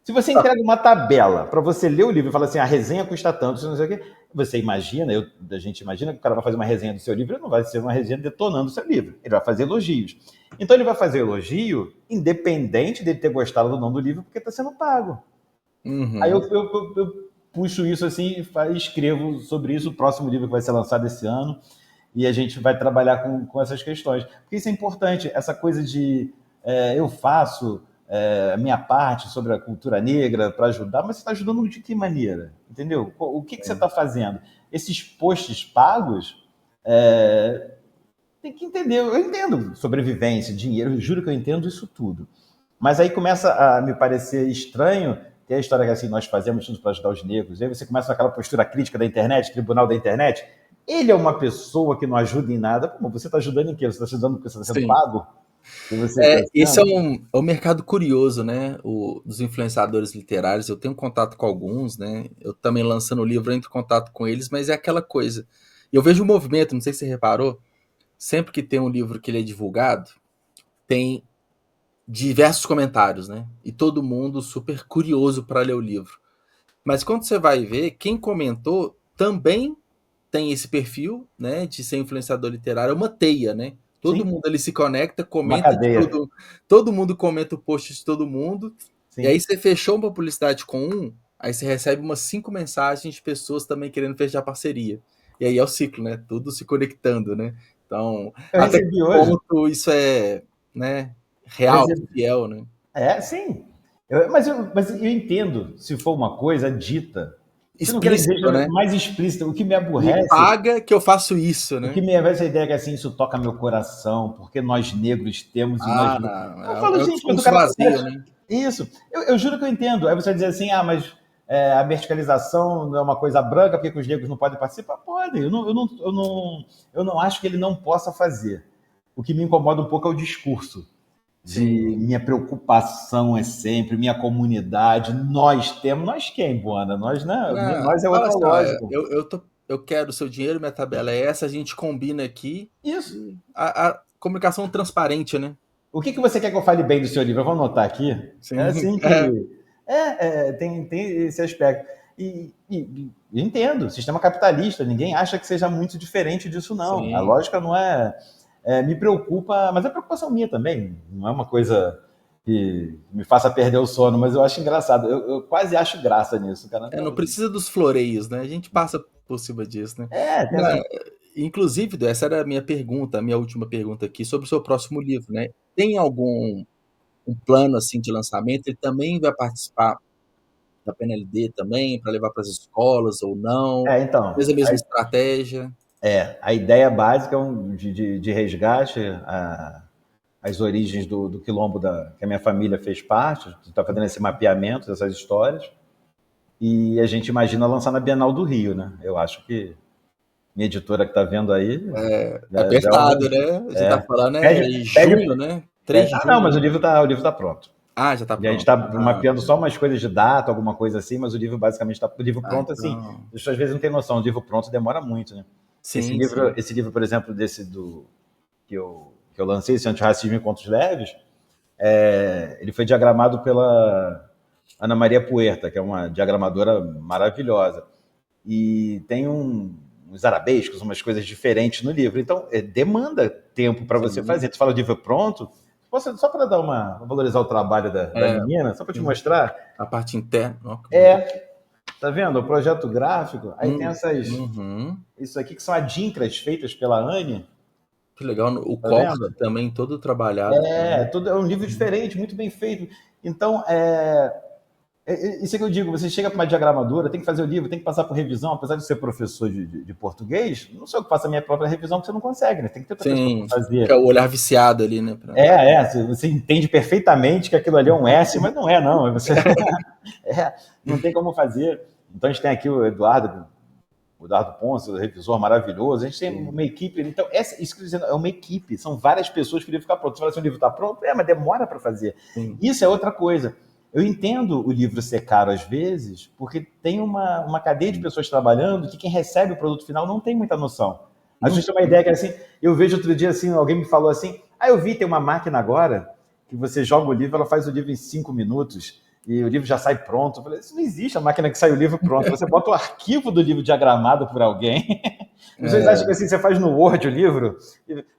Se você entrega uma tabela para você ler o livro e fala assim, a resenha custa tanto, não sei o quê, você imagina, a gente imagina que o cara vai fazer uma resenha do seu livro, ele não vai ser uma resenha detonando o seu livro, ele vai fazer elogios. Então ele vai fazer elogio independente dele ter gostado ou não do livro, porque está sendo pago. Aí Uhum. eu puxo isso assim e escrevo sobre isso, o próximo livro que vai ser lançado esse ano, e a gente vai trabalhar com essas questões. Porque isso é importante, essa coisa de eu faço a minha parte sobre a cultura negra para ajudar, mas você está ajudando de que maneira? Entendeu? O que você Sim. está fazendo? Esses posts pagos, é, tem que entender. Eu entendo sobrevivência, dinheiro, eu juro que eu entendo isso tudo. Mas aí começa a me parecer estranho ter a história que assim, nós fazemos tudo para ajudar os negros. Aí você começa naquela postura crítica da internet, tribunal da internet. Ele é uma pessoa que não ajuda em nada. Pô, você está ajudando em quê? Você está ajudando porque você está sendo Sim. pago? Que você está Esse é sendo? um mercado curioso, né? Dos influenciadores literários. Eu tenho contato com alguns, né? Eu também lançando o livro, eu entro em contato com eles, mas é aquela coisa. E eu vejo um movimento, não sei se você reparou, sempre que tem um livro que ele é divulgado, tem diversos comentários, né? E todo mundo super curioso para ler o livro. Mas quando você vai ver, quem comentou também tem esse perfil, né, de ser influenciador literário, é uma teia, né? Todo Sim, mundo ali se conecta, uma comenta de cadeia. todo mundo comenta o post de todo mundo, e Sim. aí você fechou uma publicidade com um, aí você recebe umas 5 mensagens de pessoas também querendo fechar parceria. E aí é o ciclo, né? Tudo se conectando, né? Então, Eu até que recebi hoje. ponto isso é, né, Eu real, recebi, fiel, né? sim. Mas eu entendo se for uma coisa dita. Se não querem Explícito, dizer né? mais explícito, o que me Me aborrece, paga que eu faço isso, o que né? me aborrece é a ideia que assim, isso toca meu coração, porque nós negros temos e nós. Ah, não. Eu falo, É um gente, mas o discurso cara vazio, conhece. né? Isso. Eu juro que eu entendo. Aí você vai dizer assim, mas a verticalização não é uma coisa branca, porque os negros não podem participar? Podem. Eu não acho que ele não possa fazer. O que me incomoda um pouco é o discurso de Sim. minha preocupação é sempre minha comunidade, nós quem, Buana? Nós, né? Não, Nós é fala outra assim, ó, lógica. eu quero o seu dinheiro, minha tabela é essa, a gente combina aqui. Isso. E a comunicação transparente, né? O que você quer que eu fale bem do seu livro? Eu vou anotar aqui. É Sim. assim que. Tem esse aspecto. E entendo, sistema capitalista, ninguém acha que seja muito diferente disso, não. A Sim. lógica não é. Me preocupa, mas é preocupação minha também. Não é uma coisa que me faça perder o sono, mas eu acho engraçado. Eu quase acho graça nisso, cara. Não precisa dos floreios, né? A gente passa por cima disso, né? Tem essa. Inclusive, essa era a minha pergunta, a minha última pergunta aqui, sobre o seu próximo livro, né? Tem algum um plano assim de lançamento? Ele também vai participar da PNLD também, para levar para as escolas ou não? Então, Fez a mesma estratégia? a ideia básica é de resgate às origens do quilombo que a minha família fez parte, está fazendo esse mapeamento dessas histórias, e a gente imagina lançar na Bienal do Rio, né? Eu acho que minha editora que está vendo aí É já é uma. apertado, né? A gente tá falando Pede, junho, pede, né? 3 de não, junho, mas né? o livro tá pronto. Ah, já tá E a gente pronto. está Ah, mapeando só umas coisas de data, alguma coisa assim, mas o livro basicamente está. O livro pronto, assim, então. as pessoas às vezes não têm noção, o livro pronto demora muito, né? Sim, sim. Esse livro, por exemplo, que eu lancei, esse Antirracismo em Contos Leves, ele foi diagramado pela Ana Maria Puerta, que é uma diagramadora maravilhosa. E tem uns arabescos, umas coisas diferentes no livro. Então, demanda tempo para você Sim. fazer. Tu fala o livro pronto, só para valorizar o trabalho da É, menina, só para te sim. mostrar. A parte interna. Ó, que bonito. Tá vendo? O projeto gráfico, aí tem Uhum. isso aqui que são adinkras feitas pela Anne, Que legal. O tá corte vendo? também, todo trabalhado também. É um livro diferente, muito bem feito. Então, isso é que eu digo, você chega para uma diagramadora, tem que fazer o livro, tem que passar por revisão, apesar de ser professor de português, não sou eu que faço a minha própria revisão, porque você não consegue, né? Tem que ter outra pessoa Sim, para que é fazer. o olhar viciado ali, né? Você entende perfeitamente que aquilo ali é um S, mas não é, não. Não tem como fazer. Então a gente tem aqui o Eduardo Ponce, o revisor maravilhoso, a gente tem Sim, uma equipe. Então, isso que eu estou dizendo é uma equipe, são várias pessoas que o livro ficar pronto. Você fala assim, o livro está pronto? Mas demora para fazer. sim. Isso é outra coisa. Eu entendo o livro ser caro às vezes, porque tem uma cadeia de pessoas trabalhando que quem recebe o produto final não tem muita noção. A Não, gente tem uma ideia que assim, eu vejo outro dia assim, alguém me falou assim, eu vi, tem uma máquina agora que você joga o livro, ela faz o livro em 5 minutos e o livro já sai pronto. Eu falei, isso não existe, a máquina que sai o livro pronto. Você bota o arquivo do livro diagramado por alguém. Vocês acham que assim, você faz no Word o livro?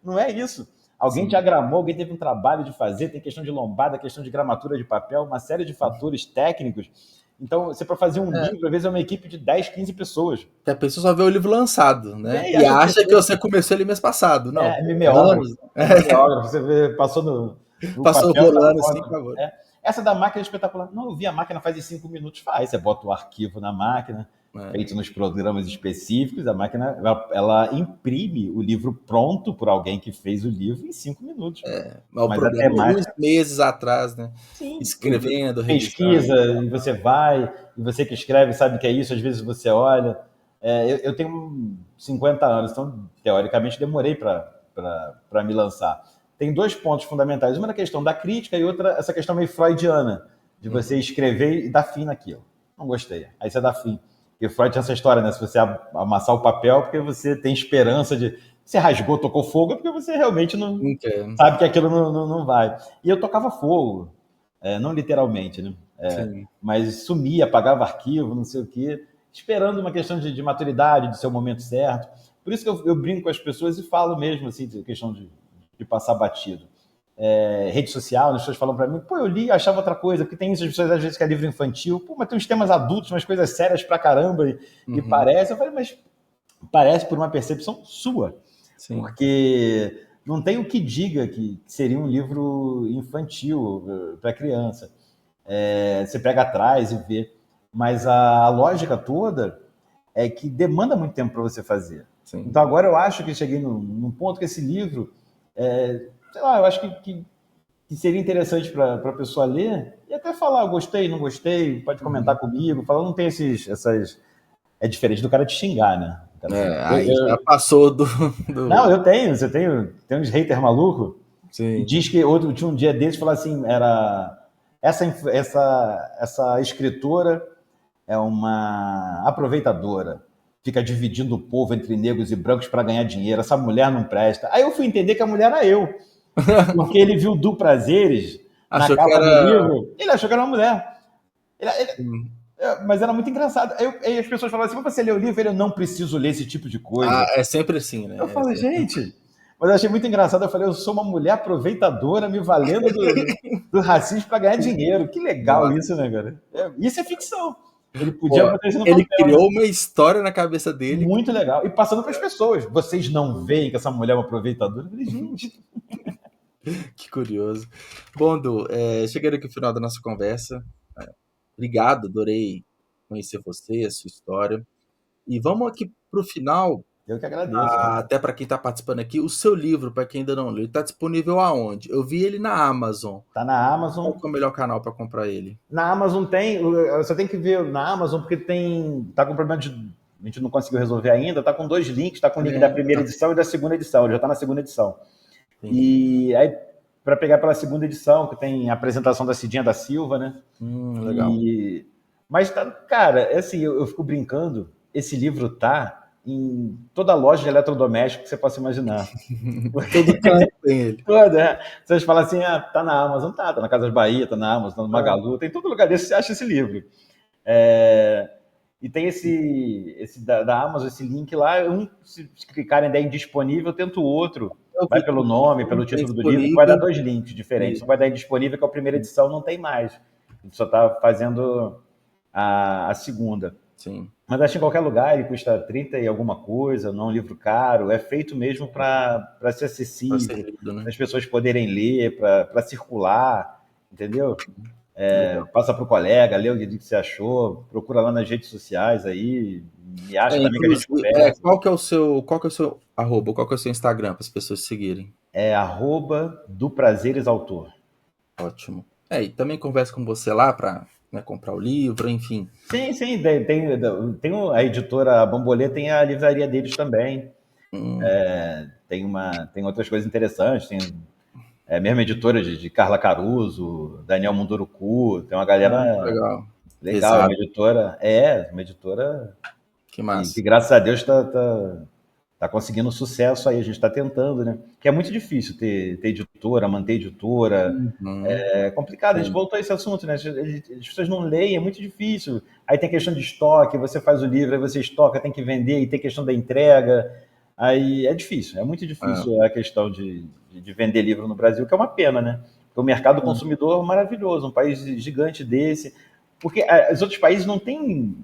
Não é isso. Alguém sim. diagramou, alguém teve um trabalho de fazer, tem questão de lombada, questão de gramatura de papel, uma série de fatores técnicos. Então, você para fazer um livro, às vezes é uma equipe de 10, 15 pessoas. Que a pessoa só vê o livro lançado, né? E E acha que acha que você começou ele mês passado. Não, mimeógrafo. anos. Mimeógrafo, você vê, passou no Passou papel, tá rolando assim, pronto. pagou. Essa da máquina é espetacular. Não, eu vi a máquina faz em 5 minutos, faz. Você bota o arquivo na máquina, É. feito nos programas específicos, a máquina ela imprime o livro pronto por alguém que fez o livro em 5 minutos. Mas o Mas a problema é uns temática, meses atrás, né? sim, Escrevendo, pesquisa, revisando. e você vai, e você que escreve sabe que é isso, às vezes você olha. Eu tenho 50 anos, então, teoricamente, demorei para me lançar. Tem dois pontos fundamentais. Uma na questão da crítica e outra essa questão meio freudiana, de você escrever e dar fim naquilo. Não gostei. Aí você dá fim. E o Freud tinha essa história, né? Se você amassar o papel, porque você tem esperança de... Você rasgou, tocou fogo, é porque você realmente não Entendo. sabe que aquilo não vai. E eu tocava fogo, não literalmente, né? Sim. Mas sumia, apagava arquivo, não sei o quê, esperando uma questão de maturidade, de ser o momento certo. Por isso que eu brinco com as pessoas e falo mesmo, assim, de questão de passar batido. Rede social, as pessoas falam para mim, pô, eu li e achava outra coisa, porque tem isso, as pessoas às vezes que é livro infantil, pô, mas tem uns temas adultos, umas coisas sérias pra caramba, e parece. Eu falei, mas parece por uma percepção sua, Sim. porque não tem o que diga que seria um livro infantil para criança. Você pega atrás e vê. Mas a lógica toda é que demanda muito tempo para você fazer. Sim. Então agora eu acho que cheguei num ponto que esse livro, sei lá, eu acho que seria interessante para a pessoa ler e até falar, gostei, não gostei, pode comentar comigo, falar, não tem essas... É diferente do cara te xingar, né? O cara fala, Aí já passou não, eu tenho, tem uns haters malucos e Sim. diz que tinha um dia desses falou assim, essa escritora é uma aproveitadora, fica dividindo o povo entre negros e brancos para ganhar dinheiro, essa mulher não presta. Aí eu fui entender que a mulher era eu, porque ele viu Du Prazeres na Achou que capa do era. livro, ele achou que era uma mulher. Sim. Mas era muito engraçado. Aí as pessoas falavam assim, você lê o livro? Eu não preciso ler esse tipo de coisa. É sempre assim, Eu né? falo, gente... Mas eu achei muito engraçado. Eu falei, eu sou uma mulher aproveitadora me valendo do racismo para ganhar dinheiro. Que legal Nossa. isso, né, cara? Isso é ficção. Ele podia Pô, botar isso no ele papel, né? criou uma história na cabeça dele que. Muito legal. E passando para as pessoas. Vocês não veem que essa mulher é uma aproveitadora? Eu falei, gente... Que curioso. Bom, Du, chegando aqui no final da nossa conversa. Obrigado, adorei conhecer você, a sua história. E vamos aqui para o final, Eu que agradeço. até para quem está participando aqui, o seu livro, para quem ainda não leu, ele está disponível aonde? Eu vi ele na Amazon. Tá na Amazon. Qual que é o melhor canal para comprar ele? Na Amazon tem... Você tem que ver na Amazon, porque tem... Tá com problema de... A gente não conseguiu resolver ainda. Tá com 2 links. Tá com o link da primeira edição e da segunda edição. Ele já tá na segunda edição. Entendi. E aí, para pegar pela segunda edição, que tem a apresentação da Cidinha da Silva, né? Legal. Mas, tá, cara, assim, eu fico brincando, esse livro tá em toda loja de eletrodoméstico que você possa imaginar. Todo canto tem ele. Toda. Vocês falam assim, tá na Amazon, tá na Casas Bahia, tá na Amazon, tá no Magalu, tem em todo lugar desse você acha esse livro. E tem esse da Amazon, esse link lá, se clicarem daí em disponível, tenta o outro. Eu Vai vi pelo que nome, não pelo tem título do livro, que vai dar disponível. 2 links diferentes. Um vai dar em disponível, que é a primeira edição, não tem mais. A gente só está fazendo a segunda. Sim. Mas acho que em qualquer lugar ele custa 30 e alguma coisa, não é um livro caro. É feito mesmo para ser Para ser acessível, lido, né? para as pessoas poderem ler, para circular, entendeu? Legal. Passa para o colega, lê o que você achou, procura lá nas redes sociais aí, me acha também que a gente Inclusive, conversa. qual que é o seu arroba, qual que é o seu Instagram para as pessoas seguirem? É @do Prazeres Autor. Ótimo. E também converso com você lá para comprar o livro, enfim. Sim, sim, tem a editora Bambolê, tem a livraria deles também. Tem outras coisas interessantes, tem a mesma editora de Carla Caruso, Daniel Munduruku, tem uma galera Legal. legal, é Pesado. uma editora Que que massa. graças a Deus tá conseguindo sucesso aí, a gente está tentando, né? Que é muito difícil ter editora, manter editora. É complicado, a gente Sim. voltou a esse assunto, né? As pessoas não leem, é muito difícil. Aí tem questão de estoque, você faz o livro, aí você estoca, tem que vender, e tem questão da entrega. Aí é difícil, é muito difícil a questão de vender livro no Brasil, que é uma pena, né? Porque o mercado consumidor é maravilhoso, um país gigante desse. Porque os outros países não têm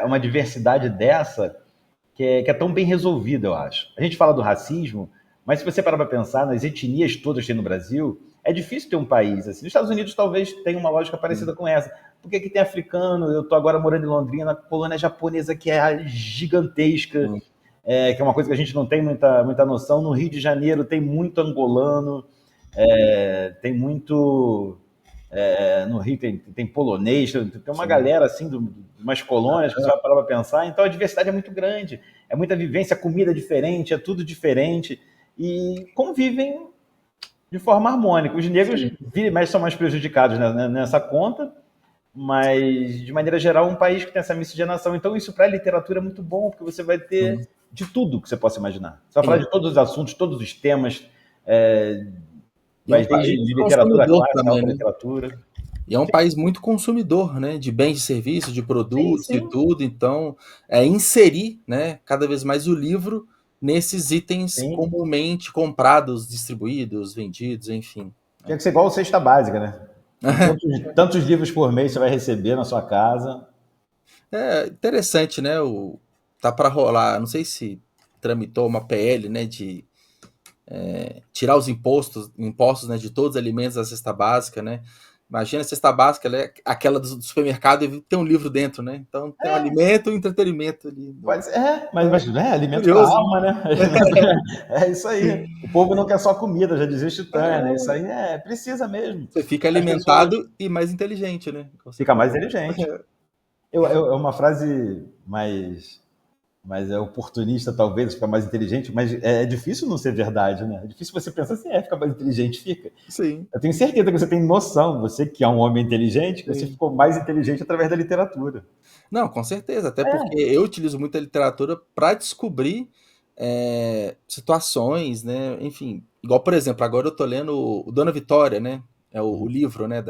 uma diversidade dessa que é tão bem resolvida, eu acho. A gente fala do racismo, mas se você parar para pensar nas etnias todas que tem no Brasil, é difícil ter um país assim. Nos Estados Unidos talvez tenha uma lógica parecida com essa. Porque aqui tem africano, eu estou agora morando em Londrina, a colônia japonesa que é gigantesca, que é uma coisa que a gente não tem muita noção. No Rio de Janeiro tem muito angolano, tem muito No Rio tem polonês, tem uma Sim. galera assim, umas colônias que você vai parar para pensar. Então a diversidade é muito grande, é muita vivência, comida diferente, é tudo diferente e convivem de forma harmônica. Os negros, Sim. vira e mexe, são mais prejudicados nessa conta, mas de maneira geral, um país que tem essa miscigenação. Então isso para a literatura é muito bom, porque você vai ter Sim. de tudo que você possa imaginar. Você vai falar E, de todos os assuntos, todos os temas, e é vai um país desde de literatura consumidor clássica, também, alta né? literatura. E é um país muito consumidor, né, de bens e serviços, de Sim, produtos e sim, tudo. Então, inserir, né, cada vez mais o livro nesses itens sim. comumente comprados, distribuídos, vendidos, enfim. Tinha que ser igual a cesta básica, né? Tantos livros por mês você vai receber na sua casa. É interessante, né? Tá para rolar, não sei se tramitou uma PL, né, de tirar os impostos, né, de todos os alimentos da cesta básica, né? Imagina a cesta básica, ela é aquela do supermercado e tem um livro dentro, né? Então tem um alimento e um entretenimento ali. Mas é alimento para a Curioso, né? alma, né? É isso aí. O povo não quer só comida, já dizia Titânia, né? Isso aí precisa mesmo. Você fica As pessoas alimentado e mais inteligente, né? Como você ficam mais falou. inteligentes. É uma frase mais oportunista, talvez, ficar mais inteligente, mas é difícil não ser verdade, né? É difícil você pensar assim, ficar mais inteligente, fica. Sim, Eu tenho certeza que você tem noção, você que é um homem inteligente, que você sim. ficou mais inteligente através da literatura. Não, com certeza. Até porque É. eu utilizo muito a literatura para descobrir situações, né? Enfim, igual, por exemplo, agora eu tô lendo o Dona Vitória, né? É o livro, né?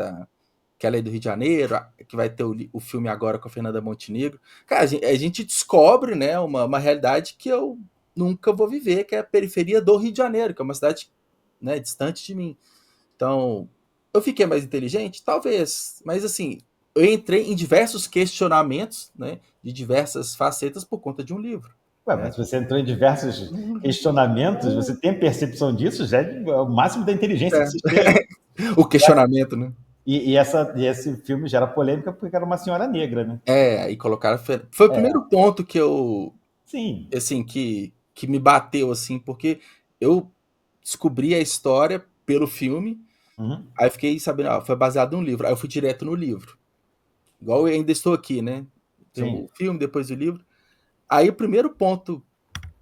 Que ela é do Rio de Janeiro, que vai ter o filme agora com a Fernanda Montenegro. Cara, a gente descobre, né, uma realidade que eu nunca vou viver, que é a periferia do Rio de Janeiro, que é uma cidade, né, distante de mim. Então, eu fiquei mais inteligente? Talvez. Mas, assim, eu entrei em diversos questionamentos, né, de diversas facetas por conta de um livro. Ué, Né? mas se você entrou em diversos questionamentos, você tem percepção disso, já é o máximo da inteligência que se espera. O questionamento, né? E esse filme gera polêmica porque era uma senhora negra, né? E colocaram. Foi o primeiro ponto que eu. Sim. Assim, que me bateu, assim, porque eu descobri a história pelo filme, Uhum. aí fiquei sabendo, foi baseado num livro, aí eu fui direto no livro. Igual eu ainda estou aqui, né? Tem Sim. o filme, depois o livro. Aí o primeiro ponto,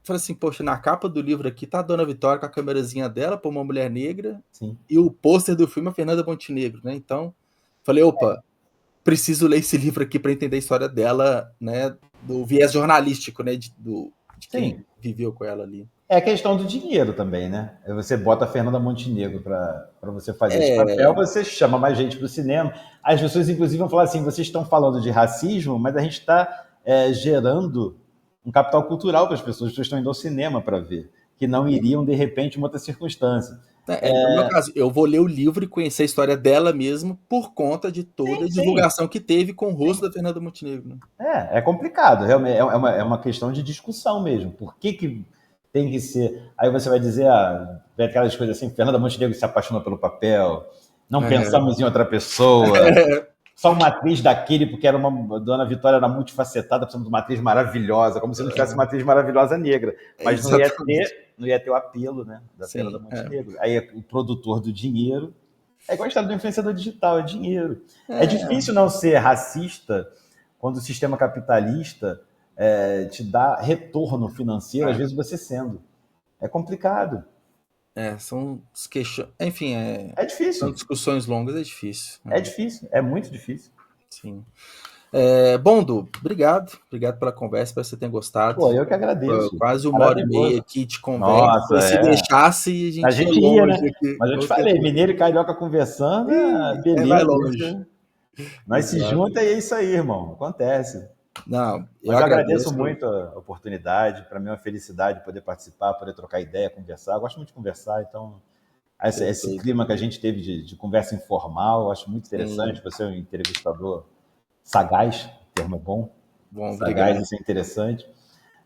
falei assim, poxa, na capa do livro aqui tá a Dona Vitória com a câmerazinha dela, por uma mulher negra, Sim. e o pôster do filme é a Fernanda Montenegro, né? Então, falei, opa, preciso ler esse livro aqui para entender a história dela, né? Do viés jornalístico, né? De quem Sim. viveu com ela ali. É a questão do dinheiro também, né? Aí você bota a Fernanda Montenegro para você fazer esse É, papel, você chama mais gente para o cinema. As pessoas, inclusive, vão falar assim: vocês estão falando de racismo, mas a gente está gerando um capital cultural para as pessoas estão indo ao cinema para ver, que não iriam, de repente, em outra circunstância. No meu caso, eu vou ler o livro e conhecer a história dela mesmo por conta de toda Sim, a sim. divulgação que teve com o rosto da Fernanda Montenegro. Né? É complicado, realmente é uma questão de discussão mesmo. Por que tem que ser? Aí você vai dizer, vai aquelas coisas assim, Fernanda Montenegro se apaixonou pelo papel, não É. pensamos em outra pessoa, só uma atriz daquele, porque era uma Dona Vitória era multifacetada, precisamos de uma atriz maravilhosa, como se não tivesse uma atriz maravilhosa negra, mas Exatamente. não ia ter o apelo, né, da Fernanda Sim. Montenegro. Aí o produtor do dinheiro é igual a história do influenciador digital, é dinheiro. É É, difícil não ser racista quando o sistema capitalista te dá retorno financeiro, às vezes você sendo. É complicado. são enfim, É são difícil. discussões longas, é difícil. É Né? difícil. É muito difícil. Sim. Bom, Du, obrigado. Obrigado pela conversa, espero que você tenha gostado. Pô, eu que Foi agradeço. quase 1 hora e meia Maravilhoso. aqui de conversa. Nossa, Se deixasse, a a gente ia gente ia, né? longe aqui. Mas eu te Com falei, certeza. mineiro e carioca conversando, Vai beleza. longe. Nós se Exato. junta e é isso aí, irmão. Acontece. Não, eu Mas eu agradeço agradeço. muito a oportunidade. Para mim é uma felicidade poder participar, poder trocar ideia, conversar. Eu gosto muito de conversar, então esse Perfeito. clima que a gente teve de conversa informal, eu acho muito Sim. interessante. Você é um entrevistador sagaz, o termo é bom, Bom, sagaz, obrigado. isso é interessante.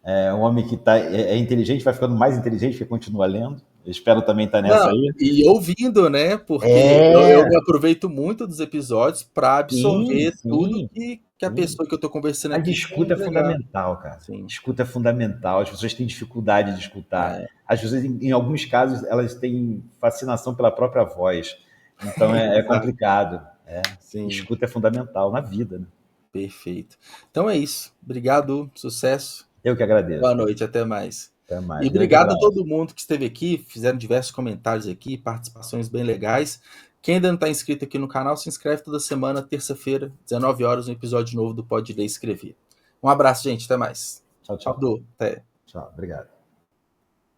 É um homem que é inteligente, vai ficando mais inteligente, porque continua lendo. Eu espero também estar nessa Não, aí. e ouvindo, né? Porque eu É, me aproveito muito dos episódios para sim, absorver tudo sim, que a sim. pessoa que eu estou conversando Mas aqui tem a escuta é entregar. fundamental, cara. Sim. Escuta é fundamental. As pessoas têm dificuldade de escutar. É, Às vezes, em alguns casos, elas têm fascinação pela própria voz. Então é exato. complicado. Sim, Escuta é fundamental na vida, né? perfeito. Então é isso. Obrigado, sucesso. Eu que Boa agradeço, cara. noite, até mais. Até E mais. Grande obrigado a abraço. todo mundo que esteve aqui, fizeram diversos comentários aqui, participações bem legais. Quem ainda não está inscrito aqui no canal, se inscreve toda semana, terça-feira, 19 horas, um episódio novo do Pode Ler e Escrever. Um abraço, gente, até mais. Tchau, Tchau, tchau. Du, até. Tchau, obrigado.